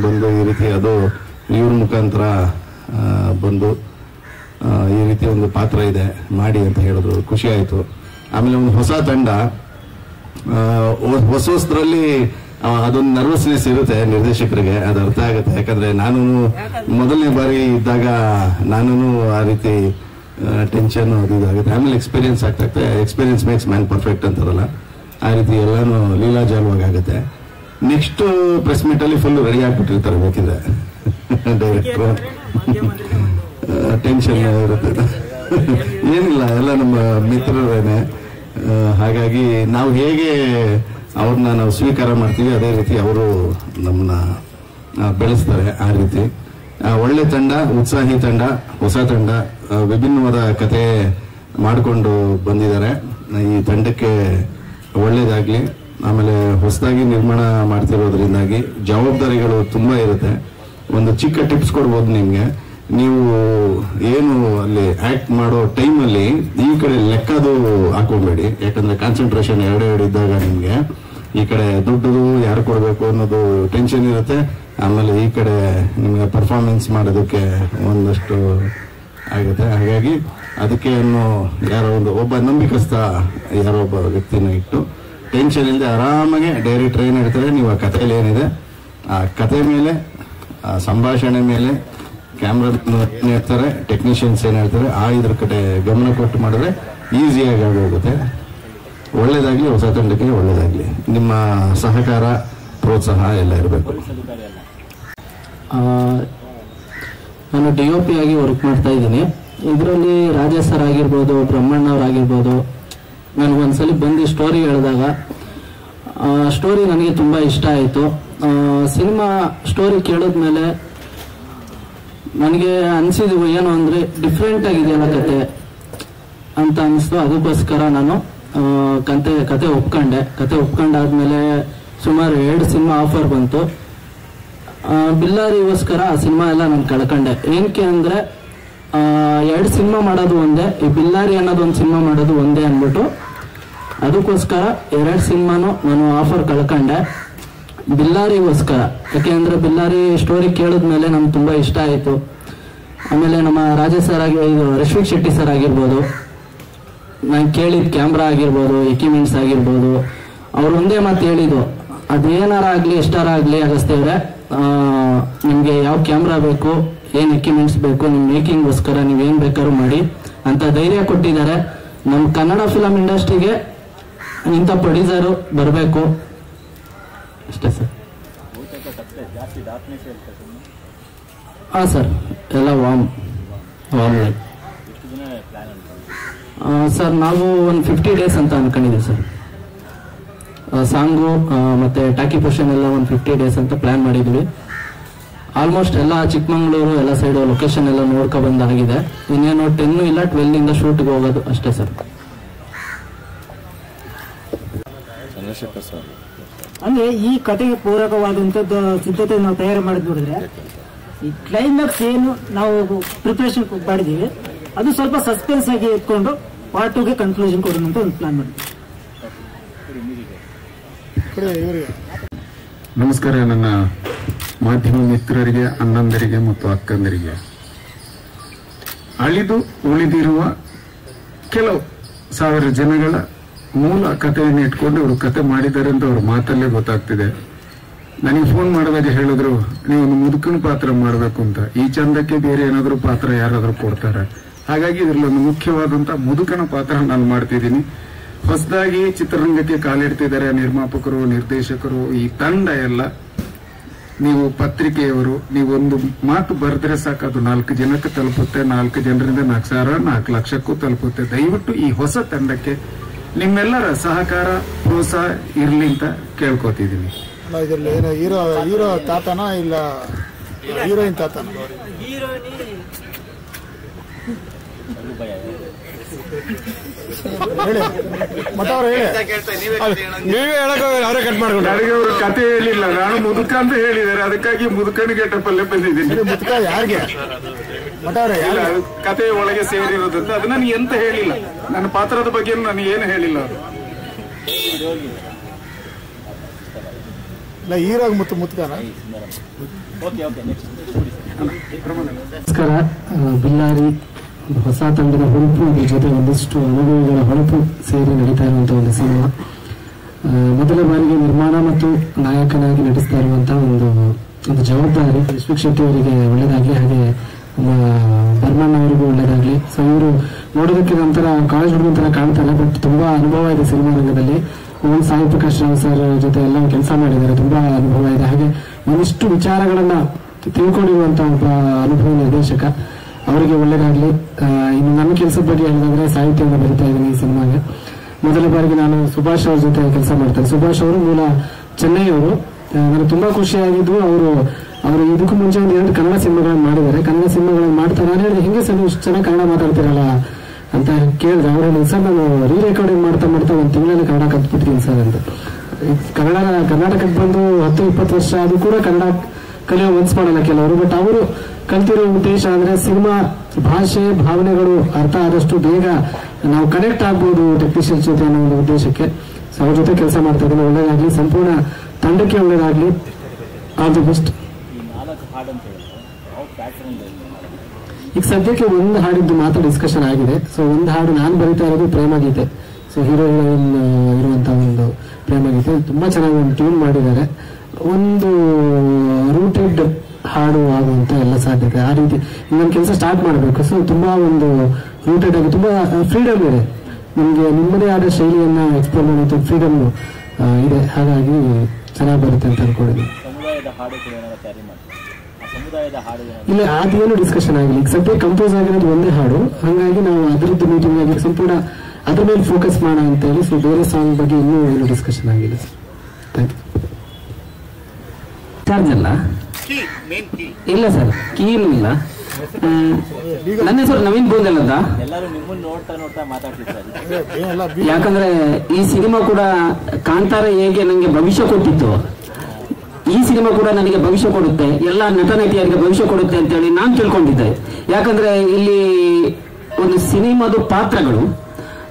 ಬಂದು ಈ ರೀತಿ ಅದು ಇವ್ರ ಮುಖಾಂತರ ಬಂದು ಈ ರೀತಿ ಒಂದು ಪಾತ್ರ ಇದೆ ಮಾಡಿ ಅಂತ ಹೇಳಿದ್ರು, ಖುಷಿ ಆಯಿತು. ಆಮೇಲೆ ಒಂದು ಹೊಸ ತಂಡ, ಹೊಸದ್ರಲ್ಲಿ ಅದೊಂದು ನರ್ವಸ್ನೆಸ್ ಇರುತ್ತೆ ನಿರ್ದೇಶಕರಿಗೆ, ಅದು ಅರ್ಥ ಆಗುತ್ತೆ. ಯಾಕಂದ್ರೆ ನಾನು ಮೊದಲನೇ ಬಾರಿ ಇದ್ದಾಗ ನಾನು ಆ ರೀತಿ ಟೆನ್ಷನ್ ಅದು ಇದಾಗುತ್ತೆ. ಆಮೇಲೆ ಎಕ್ಸ್ಪೀರಿಯನ್ಸ್ ಆಗ್ತಾ ಎಕ್ಸ್ಪೀರಿಯನ್ಸ್ ಮೇಕ್ಸ್ ಮ್ಯಾನ್ ಪರ್ಫೆಕ್ಟ್ ಅಂತಾರಲ್ಲ, ಆ ರೀತಿ ಎಲ್ಲಾನು ಲೀಲಾಜಾಲವಾಗಿ ಆಗುತ್ತೆ. ನೆಕ್ಸ್ಟ್ ಪ್ರೆಸ್ ಮೀಟ್ ಅಲ್ಲಿ ಫುಲ್ ರೆಡಿ ಆಗ್ಬಿಟ್ಟಿರ್ತಾರೆ ಬೇಕಿದ್ರೆ ಡೈರೆಕ್ಟ್ರು. ಟೆನ್ಷನ್ ಇರುತ್ತೆ. ಏನಿಲ್ಲ, ಎಲ್ಲ ನಮ್ಮ ಮಿತ್ರರೇನೆ. ಹಾಗಾಗಿ ನಾವು ಹೇಗೆ ಅವ್ರನ್ನ ನಾವು ಸ್ವೀಕಾರ ಮಾಡ್ತೀವಿ ಅದೇ ರೀತಿ ಅವರು ನಮ್ಮನ್ನ ಬೆಳೆಸ್ತಾರೆ. ಆ ರೀತಿ ಒಳ್ಳೆ ತಂಡ, ಉತ್ಸಾಹಿ ತಂಡ, ಹೊಸ ತಂಡ, ವಿಭಿನ್ನವಾದ ಕತೆ ಮಾಡಿಕೊಂಡು ಬಂದಿದ್ದಾರೆ. ಈ ತಂಡಕ್ಕೆ ಒಳ್ಳೇದಾಗ್ಲಿ. ಆಮೇಲೆ ಹೊಸದಾಗಿ ನಿರ್ಮಾಣ ಮಾಡ್ತಿರೋದ್ರಿಂದಾಗಿ ಜವಾಬ್ದಾರಿಗಳು ತುಂಬಾ ಇರುತ್ತೆ. ಒಂದು ಚಿಕ್ಕ ಟಿಪ್ಸ್ ಕೊಡ್ಬೋದು ನಿಮ್ಗೆ. ನೀವು ಏನು ಅಲ್ಲಿ ಆಕ್ಟ್ ಮಾಡೋ ಟೈಮಲ್ಲಿ ಈ ಕಡೆ ಲೆಕ್ಕದು ಹಾಕೊಂಬೇಡಿ, ಯಾಕಂದ್ರೆ ಕಾನ್ಸಂಟ್ರೇಷನ್ ಎರಡು ಇದ್ದಾಗ ನಿಮ್ಗೆ ಈ ಕಡೆ ದುಡ್ಡು ಯಾರು ಕೊಡಬೇಕು ಅನ್ನೋದು ಟೆನ್ಷನ್ ಇರುತ್ತೆ. ಆಮೇಲೆ ಈ ಕಡೆ ನಿಮ್ಗೆ ಪರ್ಫಾರ್ಮೆನ್ಸ್ ಮಾಡೋದಕ್ಕೆ ಒಂದಷ್ಟು ಆಗುತ್ತೆ. ಹಾಗಾಗಿ ಅದಕ್ಕೆ ಯಾರೋ ಒಬ್ಬ ನಂಬಿಕಸ್ಥ ಯಾರೋ ಒಬ್ಬ ವ್ಯಕ್ತಿನ ಇಟ್ಟು ಟೆನ್ಷನ್ ಇಲ್ಲದೆ ಆರಾಮಾಗಿ ಡೈರೆಕ್ಟರ್ ಏನ್ ಹೇಳ್ತಾರೆ, ನೀವು ಆ ಕಥೆಯಲ್ಲಿ ಏನಿದೆ ಆ ಕತೆ ಮೇಲೆ, ಆ ಸಂಭಾಷಣೆ ಮೇಲೆ, ಕ್ಯಾಮ್ರಾ ಏನ್ ಹೇಳ್ತಾರೆ, ಟೆಕ್ನಿಷಿಯನ್ಸ್ ಏನ್ ಹೇಳ್ತಾರೆ, ಇದ್ರ ಕಡೆ ಗಮನ ಕೊಟ್ಟು ಮಾಡಿದ್ರೆ ಈಸಿಯಾಗಿ ಆಗೋಗುತ್ತೆ. ಒಳ್ಳೇದಾಗ್ಲಿ, ಹೊಸ ತಂಡಕ್ಕೆ ಒಳ್ಳೇದಾಗ್ಲಿ. ನಿಮ್ಮ ಸಹಕಾರ, ಪ್ರೋತ್ಸಾಹ ಎಲ್ಲ ಇರಬೇಕು. ನಾನು DOP ಆಗಿ ವರ್ಕ್ ಮಾಡ್ತಾ ಇದ್ದೀನಿ. ಇದರಲ್ಲಿ ರಾಜೇಶ್ ಸರ್ ಆಗಿರ್ಬೋದು, ಬ್ರಹ್ಮಣ್ಣವ್ರಾಗಿರ್ಬೋದು, ನಾನು ಒಂದ್ಸಲಿ ಬಂದು ಸ್ಟೋರಿ ಹೇಳಿದಾಗ ಸ್ಟೋರಿ ನನಗೆ ತುಂಬ ಇಷ್ಟ ಆಯಿತು. ಸಿನಿಮಾ ಸ್ಟೋರಿ ಕೇಳಿದ್ಮೇಲೆ ನನಗೆ ಅನಿಸಿದ್ವು ಏನು ಅಂದರೆ ಡಿಫ್ರೆಂಟ್ ಆಗಿದೆಯಲ್ಲ ಕತೆ ಅಂತ ಅನಿಸ್ತು. ಅದಕ್ಕೋಸ್ಕರ ನಾನು ಕತೆ ಒಪ್ಕೊಂಡೆ. ಕತೆ ಒಪ್ಕೊಂಡಾದ್ಮೇಲೆ ಸುಮಾರು 2 ಸಿನಿಮಾ ಆಫರ್ ಬಂತು. ಬಿಲ್ಲಾರಿಗೋಸ್ಕರ ಆ ಸಿನಿಮಾ ಎಲ್ಲ ನಾನು ಕಳ್ಕೊಂಡೆ. ಏನಕ್ಕೆ ಅಂದರೆ 2 ಸಿನಿಮಾ ಮಾಡೋದು ಒಂದೇ, ಈ ಬಿಲ್ಲಾರಿ ಅನ್ನೋದೊಂದು ಸಿನಿಮಾ ಮಾಡೋದು ಒಂದೇ ಅಂದ್ಬಿಟ್ಟು ಅದಕ್ಕೋಸ್ಕರ 2 ಸಿನಿಮಾನು ನಾನು ಆಫರ್ ಕಳ್ಕೊಂಡೆ ಬಿಲ್ಲಾರಿಗೋಸ್ಕರ. ಯಾಕೆಂದ್ರೆ ಬಿಲ್ಲಾರಿ ಸ್ಟೋರಿ ಕೇಳಿದ್ಮೇಲೆ ನಮ್ಗೆ ತುಂಬಾ ಇಷ್ಟ ಆಯಿತು. ಆಮೇಲೆ ನಮ್ಮ ರಾಜೇಶ್ ಸರ್ ರಶ್ಮಿಕ್ ಶೆಟ್ಟಿ ಸರ್ ಆಗಿರ್ಬೋದು, ನಾನು ಕೇಳಿದ ಕ್ಯಾಮ್ರಾ ಆಗಿರ್ಬೋದು, ಎಕ್ವಿಪ್ಮೆಂಟ್ಸ್ ಆಗಿರ್ಬೋದು, ಅವ್ರು ಒಂದೇ ಮಾತು ಹೇಳಿದ್ದು, ಅದೇನಾರ ಆಗಲಿ ಎಷ್ಟಾರ ಆಗಲಿ ಅಗಸ್ತ್ಯವ್ರೆ, ನಿಮಗೆ ಯಾವ ಕ್ಯಾಮ್ರಾ ಬೇಕು, ಏನು ಎಕ್ವಿಪ್ಮೆಂಟ್ಸ್ ಬೇಕು, ನಿಮ್ಮ ಮೇಕಿಂಗ್ಗೋಸ್ಕರ ನೀವೇನು ಬೇಕಾದ್ರೂ ಮಾಡಿ ಅಂತ ಧೈರ್ಯ ಕೊಟ್ಟಿದ್ದಾರೆ. ನಮ್ಮ ಕನ್ನಡ ಫಿಲಮ್ ಇಂಡಸ್ಟ್ರಿಗೆ ಇಂಥ ಪ್ರೊಡ್ಯೂಸರು ಬರಬೇಕು ಅಷ್ಟೇ ಸರ್. ಹಾಂ ಸರ್, ಎಲ್ಲ ವಾಮ್ ಲೈಕ್ ಸರ್. ನಾವು ಒಂದು 50 days ಅಂತ ಅನ್ಕೊಂಡಿದ್ದೀವಿ ಸರ್. ಸಾಂಗು ಮತ್ತೆ ಟಾಕಿ ಪೋರ್ಷನ್ ಎಲ್ಲ ಒಂದು 50 days ಅಂತ ಪ್ಲಾನ್ ಮಾಡಿದ್ವಿ. ಆಲ್ಮೋಸ್ಟ್ ಎಲ್ಲ ಚಿಕ್ಕಮಂಗ್ಳೂರು ಎಲ್ಲ ಸೈಡು ಲೊಕೇಶನ್ ಎಲ್ಲ ನೋಡ್ಕೊ ಬಂದಾಗಿದೆ. ಇನ್ನೇನು 10 ಇಲ್ಲ 12 ಶೂಟ್ಗೆ ಹೋಗೋದು ಅಷ್ಟೇ ಸರ್. ಅಂದ್ರೆ ಈ ಕಥೆಗೆ ಪೂರಕವಾದಂಥದ್ದು ಸಿದ್ಧತೆ ನಾವು ತಯಾರು ಮಾಡಿದ್ ನೋಡಿದ್ರೆ, ಈ ಕ್ಲೈಮ್ಯಾಕ್ಸ್ ಏನು ನಾವು ಪ್ರಿಪರೇಷನ್ ಮಾಡಿದೀವಿ ಅದು ಸ್ವಲ್ಪ ಸಸ್ಪೆನ್ಸ್ ಆಗಿ ಇಟ್ಕೊಂಡು ಪಾರ್ಟ್ 2ಗೆ ಕನ್ಕ್ಲೂಷನ್ ಕೊಡೋಣ ಅಂತ ಒಂದು ಪ್ಲಾನ್ ಮಾಡಿದ್ವಿ. ನಮಸ್ಕಾರ ನನ್ನ ಮಾಧ್ಯಮ ಮಿತ್ರರಿಗೆ, ಅಣ್ಣಂದರಿಗೆ ಮತ್ತು ಅಕ್ಕಂದರಿಗೆ. ಅಳಿದು ಉಳಿದಿರುವ ಕೆಲವು ಸಾವಿರ ಜನಗಳ ಮೂಲ ಕಥೆಯನ್ನು ಇಟ್ಕೊಂಡು ಅವರು ಕತೆ ಮಾಡಿದ್ದಾರೆ ಅಂತ ಅವ್ರ ಮಾತಲ್ಲೇ ಗೊತ್ತಾಗ್ತಿದೆ. ನನಗೆ ಫೋನ್ ಮಾಡಿದಾಗ ಹೇಳಿದ್ರು, ನೀವು ಒಂದು ಮುದುಕನ ಪಾತ್ರ ಮಾಡಬೇಕು ಅಂತ. ಈ ಚಂದಕ್ಕೆ ಬೇರೆ ಏನಾದರೂ ಪಾತ್ರ ಯಾರಾದರೂ ಕೊಡ್ತಾರೆ. ಹಾಗಾಗಿ ಇದರಲ್ಲಿ ಒಂದು ಮುಖ್ಯವಾದಂತ ಮುದುಕನ ಪಾತ್ರ ನಾನು ಮಾಡ್ತಿದ್ದೀನಿ. ಹೊಸದಾಗಿ ಚಿತ್ರರಂಗಕ್ಕೆ ಕಾಲಿಡ್ತಿದ್ದಾರೆ ನಿರ್ಮಾಪಕರು, ನಿರ್ದೇಶಕರು, ಈ ತಂಡ ಎಲ್ಲ. ನೀವು ಪತ್ರಿಕೆಯವರು, ನೀವೊಂದು ಮಾತು ಬರೆದ್ರೆ ಸಾಕು, ಅದು 4 ಜನಕ್ಕೆ ತಲುಪುತ್ತೆ. 4 ಜನರಿಂದ 4 ಲಕ್ಷಕ್ಕೂ ತಲುಪುತ್ತೆ. ದಯವಿಟ್ಟು ಈ ಹೊಸ ತಂಡಕ್ಕೆ ನಿಮ್ಮೆಲ್ಲರ ಸಹಕಾರ, ಪ್ರೋತ್ಸಾಹ ಇರ್ಲಿ ಅಂತ ಕೇಳ್ಕೊತಿದ್ದೀನಿ. ಇದರಲ್ಲಿ ಏನು ಹೀರೋ ತಾತನ ಇಲ್ಲ ಹೀರೋಯಿನ್ ತಾತನ? ಹೇಳಿ ಮತ್ತವ್ರು ಹೇಳಿ. ನೀವೇ ಹೇಳಕ್ ಅವರೇ ಕಟ್ ಮಾಡ್ಕೊಂಡು. ನನಗೆ ಅವರು ಕತೆ ಹೇಳಿಲ್ಲ, ನಾನು ಮುದುಕ ಅಂತ ಹೇಳಿದ್ದಾರೆ, ಅದಕ್ಕಾಗಿ ಮುದುಕನಿಗೆ ಟಪ್ಪಲ್ಲೇ ಬಂದಿದ್ದೀನಿ. ಮುದುಕ ಯಾರಿಗೆ? ಮತ್ತವ್ರೆ ಕತೆ ಒಳಗೆ ಸೇರಿರೋದಂತ ಅದು ನನಗೆ ಎಂತ ಹೇಳಿಲ್ಲ. ನನ್ನ ಪಾತ್ರದ ಬಗ್ಗೆ ನನಗೆ ಏನು ಹೇಳಿಲ್ಲ ಅವರು. ಹೀರೋಗ ಮುತ್ಕನ. ನಮಸ್ಕಾರ. ಬಿಲ್ಲಾರಿ ಹೊಸ ತಂಡದ ಹೊಳಪು, ಇದ್ರ ಜೊತೆ ಒಂದಿಷ್ಟು ಅನುಭವಗಳ ಹೊಳಪು ಸೇರಿ ನಡೀತಾ ಇರುವಂತಹ ಒಂದು ಸಿನಿಮಾ. ಮೊದಲ ಬಾರಿಗೆ ನಿರ್ಮಾಣ ಮತ್ತು ನಾಯಕನಾಗಿ ನಟಿಸ್ತಾ ಇರುವಂತಹ ಒಂದು ಜವಾಬ್ದಾರಿ. ರಶ್ಮಿಕ್ ಶೆಟ್ಟಿ ಅವರಿಗೆ ಒಳ್ಳೇದಾಗ್ಲಿ, ಹಾಗೆ ನಮ್ಮ ಬರ್ಮಣ್ಣ ಅವರಿಗೂ ಒಳ್ಳೇದಾಗ್ಲಿ. ಸೊ ಇವರು ನೋಡೋದಕ್ಕೆ ಒಂಥರ ಕಾಲೇಜ್ ಹುಡುಗನ ತರ ಕಾಣ್ತಾರೆ, ಬಟ್ ತುಂಬಾ ಅನುಭವ ಇದೆ ಸಿನಿಮಾ ರಂಗದಲ್ಲಿ. ಸಾಯಿ ಪ್ರಕಾಶ್ ರಾವ್ ಸರ್ ಜೊತೆ ಎಲ್ಲ ಕೆಲಸ ಮಾಡಿದ್ದಾರೆ, ತುಂಬಾ ಅನುಭವ ಇದೆ. ಹಾಗೆ ಒಂದಿಷ್ಟು ವಿಚಾರಗಳನ್ನ ತಿಳ್ಕೊಂಡಿರುವಂತಹ ಒಬ್ಬ ಅನುಭವ ನಿರ್ದೇಶಕ. ಅವರಿಗೆ ಒಳ್ಳೇದಾಗಲಿ. ಇನ್ನು ನನ್ನ ಕೆಲಸದ ಬಗ್ಗೆ ಹೇಳಿದ್ರೆ ಸಾಹಿತ್ಯವನ್ನು ಬರಿತಾ ಇದ್ದೀನಿ ಈ ಸಿನಿಮಾಗೆ. ಮೊದಲ ಬಾರಿಗೆ ನಾನು ಸುಭಾಷ್ ಅವ್ರ ಜೊತೆ ಕೆಲಸ ಮಾಡ್ತೇನೆ. ಸುಭಾಷ್ ಅವರು ಮೂಲ ಚೆನ್ನೈಯವರು. ನನಗೆ ತುಂಬಾ ಖುಷಿಯಾಗಿದ್ದು ಅವರು ಇದಕ್ಕೂ ಮುಂಚೆ ಒಂದು 2 ಕನ್ನಡ ಸಿನಿಮಾಗಳನ್ನು ಮಾಡಿದ್ದಾರೆ. ಕನ್ನಡ ಸಿನಿಮಾಗಳನ್ನು ಮಾಡ್ತಾರೆ. ನಾನು ಹೇಳಿದೆ ಹೆಂಗೆ ಸರ್ ಇಷ್ಟು ಚೆನ್ನಾಗಿ ಕನ್ನಡ ಮಾತಾಡ್ತೀರಲ್ಲ ಅಂತ ಕೇಳಿದ್ರೆ ಅವ್ರು ಹೇಳಿದ್ರು, ಸರ್ ನಾನು ರೀರೆಕಾರ್ಡಿಂಗ್ ಮಾಡ್ತಾ ಒಂದು ತಿಂಗಳಲ್ಲಿ ಕನ್ನಡ ಕಲ್ತ್ಬಿಡ್ತೀನಿ ಸರ್ ಅಂತ. ಕರ್ನಾಟಕಕ್ಕೆ ಬಂದು 10-20 ವರ್ಷ ಅದು ಕೂಡ ಕನ್ನಡ ಕಲಿಯೋ ಮನ್ಸು ಮಾಡಲ್ಲ ಕೆಲವರು. ಬಟ್ ಅವರು ಕಲ್ತಿರೋ ಉದ್ದೇಶ ಅಂದ್ರೆ ಸಿನಿಮಾ ಭಾಷೆ ಭಾವನೆಗಳು ಅರ್ಥ ಆದಷ್ಟು ಬೇಗ ನಾವು ಕನೆಕ್ಟ್ ಆಗ್ಬೋದು ಟೆಕ್ನಿಷಿಯನ್ಸ್ ಜೊತೆ ಅನ್ನೋ ಒಂದು ಉದ್ದೇಶಕ್ಕೆ ಅವ್ರ ಜೊತೆ ಕೆಲಸ ಮಾಡ್ತಾ ಇದ್ದೀನಿ. ಒಳ್ಳೇದಾಗ್ಲಿ, ಸಂಪೂರ್ಣ ತಂಡಕ್ಕೆ ಒಳ್ಳೇದಾಗ್ಲಿ. All the best. ಈಗ ಸದ್ಯಕ್ಕೆ ಒಂದು ಹಾಡಿದ್ದು ಮಾತ್ರ ಡಿಸ್ಕಷನ್ ಆಗಿದೆ. ಸೊ ಒಂದು ಹಾಡು ನಾನು ಬರೀತಾ ಇರೋದು ಪ್ರೇಮ ಗೀತೆ. ಸೊ ಹೀರೋ ಹೀರೋಯಿನ್ ಇರುವಂತ ಒಂದು ಪ್ರೇಮ ಗೀತೆ ತುಂಬಾ ಚೆನ್ನಾಗಿ ಒಂದು ಟ್ಯೂನ್ ಮಾಡಿದ್ದಾರೆ. ಒಂದು ರೂಟೆಡ್ ಹಾಡು ಆಗುವಂತ ಎಲ್ಲ ಸಾಧ್ಯತೆ ಆ ರೀತಿ ಇನ್ನೊಂದು ಕೆಲಸ ಸ್ಟಾರ್ಟ್ ಮಾಡಬೇಕು. ಸೊ ತುಂಬಾ ಒಂದು ರೂಟೆಡ್ ಆಗಿ ತುಂಬಾ ಫ್ರೀಡಮ್ ಇದೆ ನಿಮ್ಗೆ, ನಿಮ್ಮದೇ ಆದ ಶೈಲಿಯನ್ನ ಎಕ್ಸ್ಪ್ಲೋರ್ ಮಾಡುವಂತ ಫ್ರೀಡಮ್ ಇದೆ. ಹಾಗಾಗಿ ಚೆನ್ನಾಗಿ ಬರುತ್ತೆ ಅಂತ ಅನ್ಕೊಂಡಿದ್ದೀನಿ. ಇಲ್ಲ ಅದೇನು ಡಿಸ್ಕಷನ್ ಆಗಿಲ್ಲ. ಈಗ ಸದ್ಯ ಕಂಪೋಸ್ ಆಗಿರೋದು ಒಂದೇ ಹಾಡು, ಹಾಗಾಗಿ ನಾವು ಅದರದ್ದು ಮೀಟಿಂಗ್ ಆಗಿ ಸಂಪೂರ್ಣ ಅದ್ರ ಮೇಲೆ ಫೋಕಸ್ ಮಾಡೋಣ ಅಂತ ಹೇಳಿ. ಸೊ ಬೇರೆ ಸಾಂಗ್ ಬಗ್ಗೆ ಇನ್ನೂ ಏನು ಡಿಸ್ಕಷನ್ ಆಗಿಲ್ಲ. Thank you. ಚಾರ್ಜ್ ಅಲ್ಲ ಇಲ್ಲ ಸರ್, ಕೀನು ಇಲ್ಲ. ನನ್ನ ಹೆಸರು ನವೀನ್ ಬೋಂದಲ್ ಅಂತ. ಯಾಕಂದ್ರೆ ಈ ಸಿನಿಮಾ ಕೂಡ ಕಾಂತಾರ ಹೇಗೆ ನನಗೆ ಭವಿಷ್ಯ ಕೊಟ್ಟಿತ್ತು, ಈ ಸಿನಿಮಾ ಕೂಡ ನನಗೆ ಭವಿಷ್ಯ ಕೊಡುತ್ತೆ, ಎಲ್ಲ ನಟ ನಟಿಯರಿಗೆ ಭವಿಷ್ಯ ಕೊಡುತ್ತೆ ಅಂತ ಹೇಳಿ ನಾನು ತಿಳ್ಕೊಂಡಿದ್ದೆ. ಯಾಕಂದ್ರೆ ಇಲ್ಲಿ ಒಂದು ಸಿನಿಮಾದ ಪಾತ್ರಗಳು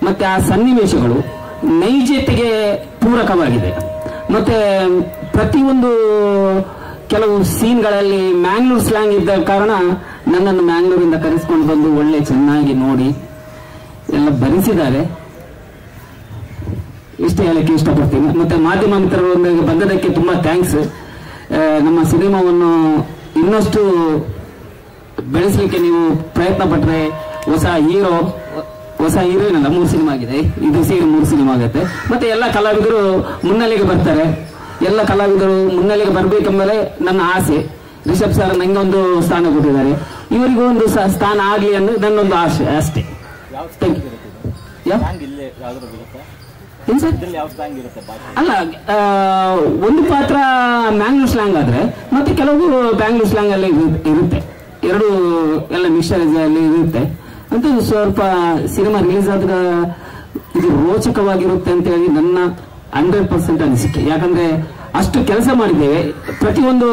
ಮತ್ತೆ ಆ ಸನ್ನಿವೇಶಗಳು ನೈಜತೆಗೆ ಪೂರಕವಾಗಿದೆ. ಮತ್ತೆ ಪ್ರತಿಯೊಂದು ಕೆಲವು ಸೀನ್ಗಳಲ್ಲಿ ಮ್ಯಾಂಗ್ಳೂರ್ ಸ್ಲ್ಯಾಂಗ್ ಇದ್ದ ಕಾರಣ ನನ್ನನ್ನು ಮ್ಯಾಂಗ್ಳೂರಿಂದ ಕರೆಸ್ಕೊಂಡು ಬಂದು ಒಳ್ಳೆ ಚೆನ್ನಾಗಿ ನೋಡಿ ಎಲ್ಲ ಭರಿಸಿದ್ದಾರೆ. ಇಷ್ಟೇ ಹೇಳಕ್ಕೆ ಇಷ್ಟಪಡ್ತೀನಿ. ಮತ್ತೆ ಮಾಧ್ಯಮ ಮಿತ್ರರೊಂದಿಗೆ ಬಂದದಕ್ಕೆ ತುಂಬಾ ಥ್ಯಾಂಕ್ಸ್. ನಮ್ಮ ಸಿನಿಮಾವನ್ನು ಇನ್ನಷ್ಟು ಬೆಳೆಸಲಿಕ್ಕೆ ನೀವು ಪ್ರಯತ್ನ ಪಟ್ಟರೆ ಹೊಸ ಹೀರೋಯಿನ್ ಅಲ್ಲ, 3 ಸಿನಿಮಾ ಆಗಿದೆ, ಇದು ಸೇರಿ 3 ಸಿನಿಮಾ ಆಗುತ್ತೆ. ಮತ್ತೆ ಎಲ್ಲ ಕಲಾವಿದರು ಮುನ್ನೆಲೆಗೆ ಬರ್ತಾರೆ. ಎಲ್ಲ ಕಲಾವಿದರು ಮುನ್ನೆಲೆಗೆ ಬರ್ಬೇಕೆಂಬುದೇ ನನ್ನ ಆಸೆ. ರಿಷಬ್ ಸರ್ ನಂಗೆ ಒಂದು ಸ್ಥಾನ ಕೊಟ್ಟಿದ್ದಾರೆ, ಇವರಿಗೂ ಒಂದು ಸ್ಥಾನ ಆಗ್ಲಿ ಅನ್ನೋದು ನನ್ನೊಂದು ಆಸೆ ಅಷ್ಟೇ. ಅಲ್ಲ, ಒಂದು ಪಾತ್ರ ಮ್ಯಾಂಗ್ಳೂರ್ ಸ್ಲ್ಯಾಂಗ್ ಆದ್ರೆ ಮತ್ತೆ ಕೆಲವು ಬ್ಯಾಂಗ್ಳೂರ್ ಸ್ಲ್ಯಾಂಗ್ ಅಲ್ಲಿ ಇರುತ್ತೆ, ಎರಡು ಎಲ್ಲ ಮಿಕ್ಸ್ಚರ್ ಅಲ್ಲಿ ಇರುತ್ತೆ ಅಂತ ಸ್ವಲ್ಪ ಸಿನಿಮಾ ರಿಲೀಸ್ ಆದಾಗ ಇದು ರೋಚಕವಾಗಿರುತ್ತೆ ಅಂತ ಹೇಳಿ ನನ್ನ 100% ಅನಿಸಿಕೆ. ಯಾಕಂದ್ರೆ ಅಷ್ಟು ಕೆಲಸ ಮಾಡಿದ್ದೇವೆ. ಪ್ರತಿಯೊಂದು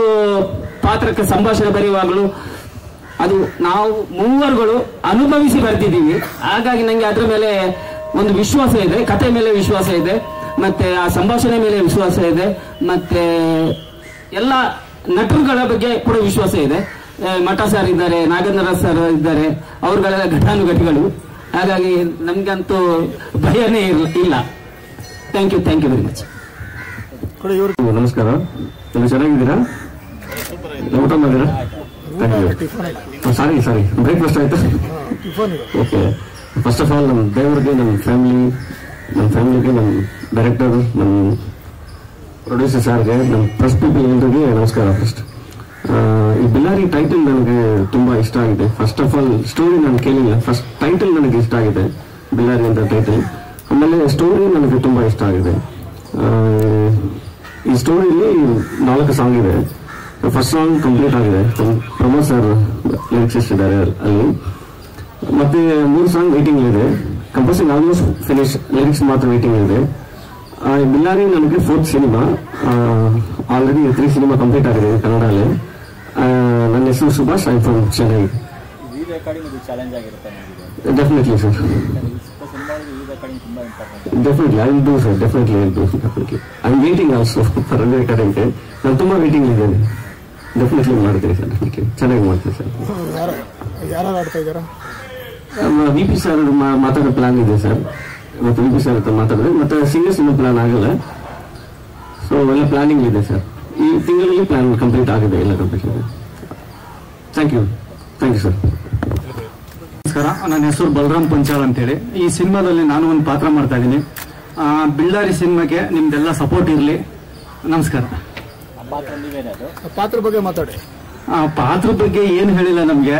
ಪಾತ್ರಕ್ಕೆ ಸಂಭಾಷಣೆ ಬರೆಯುವಾಗಲೂ ಅದು ನಾವು ಮೂವರುಗಳು ಅನುಭವಿಸಿ ಬರ್ತಿದ್ದೀವಿ. ಹಾಗಾಗಿ ನಂಗೆ ಅದ್ರ ಮೇಲೆ ಒಂದು ವಿಶ್ವಾಸ ಇದೆ, ಕತೆ ಮೇಲೆ ವಿಶ್ವಾಸ ಇದೆ, ಮತ್ತೆ ಆ ಸಂಭಾಷಣೆ ಮೇಲೆ ವಿಶ್ವಾಸ ಇದೆ, ಮತ್ತೆ ಎಲ್ಲ ನಟರುಗಳ ಬಗ್ಗೆ ಕೂಡ ವಿಶ್ವಾಸ ಇದೆ. ಮಠ ಸರ್ ಇದ್ದಾರೆ, ನಾಗೇಂದ್ರ ಸರ್ ಇದ್ದಾರೆ, ಅವ್ರಗಳೆಲ್ಲ ಘಟಾನುಘಟಿಗಳು. ಹಾಗಾಗಿ ನಮ್ಗಂತೂ ಭಯನೇ ಇಲ್ಲ. Thank you very much. ನಮಸ್ಕಾರ, ಎಲ್ಲ ಚೆನ್ನಾಗಿದ್ದೀರಾ? ಊಟ ಮಾಡಿದ್ದೀರಾ? ಸಾರಿ ಬ್ರೇಕ್ಫಾಸ್ಟ್ ಆಯ್ತಾ? ಓಕೆ. ಫಸ್ಟ್ ಆಫ್ ಆಲ್ ನಮ್ಮ ದೇವರಿಗೆ, ನಮ್ಮ ಫ್ಯಾಮಿಲಿಗೆ, ನಮ್ಮ ಡೈರೆಕ್ಟರ್, ನಮ್ಮ ಪ್ರೊಡ್ಯೂಸರ್ ಸಾರ್ಗೆ, ನಮ್ಮ ಪ್ರೆಸ್ ಪೀಪಲ್ ಎಲ್ಲರಿಗೆ ನಮಸ್ಕಾರ. ಫಸ್ಟ್ ಈ ಬಿಲ್ಲಾರಿ ಟೈಟಲ್ ನನಗೆ ತುಂಬಾ ಇಷ್ಟ ಆಗಿದೆ. ಫಸ್ಟ್ ಆಫ್ ಆಲ್ ಸ್ಟೋರಿ ನಾನು ಕೇಳಿಲ್ಲ, ಫಸ್ಟ್ ಟೈಟಲ್ ನನಗೆ ಇಷ್ಟ ಆಗಿದೆ, ಬಿಲ್ಲಾರಿ ಅಂತ ಟೈಟಲ್. ಆಮೇಲೆ ಸ್ಟೋರಿ ನನಗೆ ತುಂಬಾ ಇಷ್ಟ ಆಗಿದೆ. ಈ ಸ್ಟೋರಿಲಿ 4 ಸಾಂಗ್ ಇದೆ. ಫಸ್ಟ್ ಸಾಂಗ್ ಕಂಪ್ಲೀಟ್ ಆಗಿದೆ, ಪ್ರಮೋದ್ ಸರ್ ಲಿರಿಕ್ಸ್ ಇದ್ದಾರೆ ಅಲ್ಲಿ. ಮತ್ತೆ 3 ಸಾಂಗ್ ವೈಟಿಂಗ್ ಇದೆ. ಕಂಪೋಸಿಂಗ್ ಆಲ್ಮೋಸ್ಟ್ ಫಿನಿಶ್, ಲಿರಿಕ್ಸ್ ಮಾತ್ರ ವೈಟಿಂಗ್ ಇದೆ. ಬಿಲ್ಲಾರಿ ನನಗೆ 4th cinema. Already 3 cinema complete ಆಗಿದೆ ಕನ್ನಡಲ್ಲಿ. ನನ್ನ ಹೆಸರು Subhash, I from Chennai. Definitely sir, definitely I will do sir, definitely I am waiting also for recording. ನಾನು ತುಂಬಾ ವೇಟಿಂಗ್ ಇದ್ದೇನೆ. ಡೆಫಿನೆಟ್ಲಿ ಮಾಡ್ತೀನಿ ಸರ್, ಡೆಫಿನೆಟ್ಲಿ ಚೆನ್ನಾಗಿ ಮಾಡ್ತೀನಿ ಸರ್. ಯಾರು ಆಡ್ತಾ ಇದ್ದಾರಾ? VP ಸರ್ ಮಾತಾಡೋ ಪ್ಲಾನ್ ಇದೆ ಸರ್, ಮತ್ತೆ VP ಸರ್ ಹತ್ರ ಮಾತಾಡಿದ್ರೆ, ಮತ್ತೆ ಸಿಂಗರ್ಸ್ ಇನ್ನೂ ಪ್ಲಾನ್ ಆಗಲ್ಲ. ಸೊ ಎಲ್ಲ ಪ್ಲಾನಿಂಗ್ ಇದೆ ಸರ್. ಈ ತಿಂಗಳಲ್ಲಿ ಪ್ಲಾನ್ ಕಂಪ್ಲೀಟ್ ಆಗಿದೆ, ಎಲ್ಲ ಕಂಪ್ಲೀಟ್ ಇದೆ. Thank you sir. ನಮಸ್ಕಾರ, ನನ್ನ ಹೆಸರು ಬಲರಾಮ್ ಪಂಚಾಲ್ ಅಂತೇಳಿ. ಈ ಸಿನಿಮಾದಲ್ಲಿ ನಾನು ಒಂದು ಪಾತ್ರ ಮಾಡ್ತಾ ಇದ್ದೀನಿ. ಬಿಲ್ಲಾರಿ ಸಿನಿಮಾಗೆ ನಿಮ್ದೆಲ್ಲ ಸಪೋರ್ಟ್ ಇರಲಿ. ನಮಸ್ಕಾರ. ಪಾತ್ರ ಬಗ್ಗೆ ಮಾತಾಡಿ. ಪಾತ್ರ ಬಗ್ಗೆ ಏನು ಹೇಳಿಲ್ಲ ನಮಗೆ.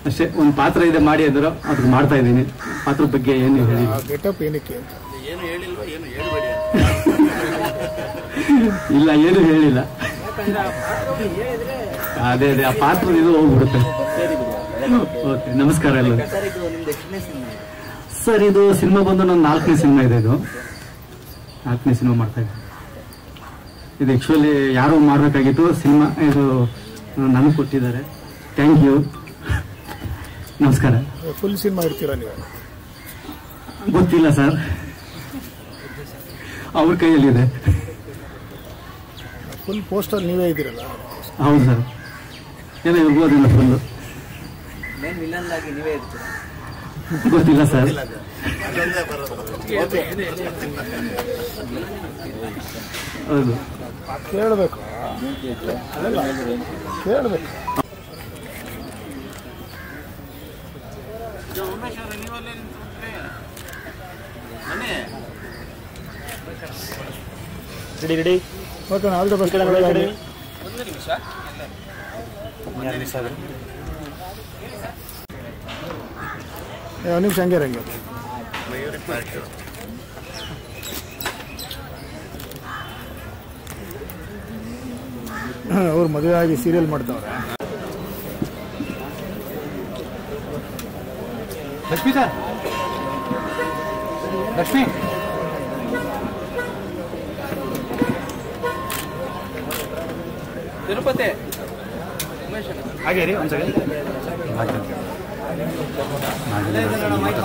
ಅಷ್ಟೇ. ಒಂದು ಪಾತ್ರ ಇದೆ ಮಾಡಿ ಅಂದ್ರು ಅದಕ್ಕೆ ಮಾಡ್ತಾ ಇದ್ದೀನಿ. ಪಾತ್ರದ ಬಗ್ಗೆ ಏನು ಹೇಳಿ ಗೆಟಪ್ ಏನಕ್ಕೆ ಅಂತ ಏನು ಹೇಳಿಲ್ವಾ, ಏನು ಹೇಳ್ಬೇಡಿ. ಇಲ್ಲ, ಏನು ಹೇಳಿಲ್ಲ. ಅದೇ ಆ ಪಾತ್ರ ಇದು ಹೋಗ್ಬಿಡುತ್ತೆ. ಓಕೆ, ನಮಸ್ಕಾರ ಎಲ್ಲರೂ. ಸರ್, ಇದು ಸಿನಿಮಾ ಬಂದು ನನ್ನ 4ನೇ ಸಿನಿಮಾ ಇದೆ. ಇದು 4ನೇ ಸಿನಿಮಾ ಮಾಡ್ತಾ ಇದ್ದೀನಿ. ಇದು ಆಕ್ಚುಲಿ ಯಾರೋ ಮಾಡಬೇಕಾಗಿತ್ತು ಸಿನಿಮಾ, ಇದು ನನಗೆ ಕೊಟ್ಟಿದ್ದಾರೆ. Thank you. ನಮಸ್ಕಾರ. ಫುಲ್ ಸಿನಿಮಾ ಇರ್ತೀರಾ ನೀವು? ಗೊತ್ತಿಲ್ಲ ಸರ್, ಅವ್ರ ಕೈಯಲ್ಲಿದೆ. ಫುಲ್ ಪೋಸ್ಟರ್ ನೀವೇ ಇದ್ದೀರಲ್ಲ? ಹೌದು ಸರ್, ಏನೋ ಇರ್ಬೋದಿಲ್ಲ. ಫುಲ್ಲು ಗೊತ್ತಿಲ್ಲ ಸರ್. ಹೌದು, ಕೇಳಬೇಕು ಕೇಳಬೇಕು. Ready okay, all the best. ಒಂದು ನಿಮಿಷ ಹಂಗೆ ರಂಗೆ. ಅವ್ರು ಮದುವೆ ಆಗಿ ಸೀರಿಯಲ್ ಮಾಡ್ತಾವ್ರೆ. ಲಕ್ಷ್ಮಿ ಸರ್, ಲಕ್ಷ್ಮಿ ತಿರುಪತಿ ಹಾಗೆ ರೀ. ಒಂದು ಸೆಕೆಂಡ್. Good morning.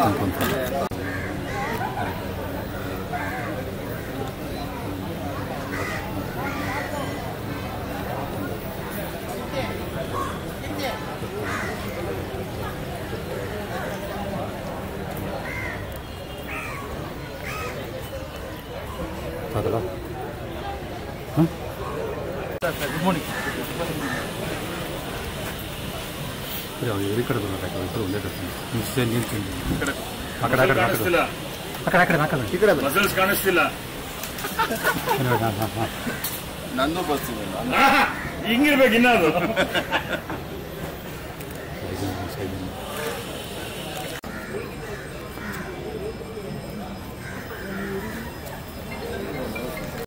ನಂದು ಬರ್ತಿಲ್ಲ, ಹಿಂಗಿರ್ಬೇಕು ಇನ್ನದು.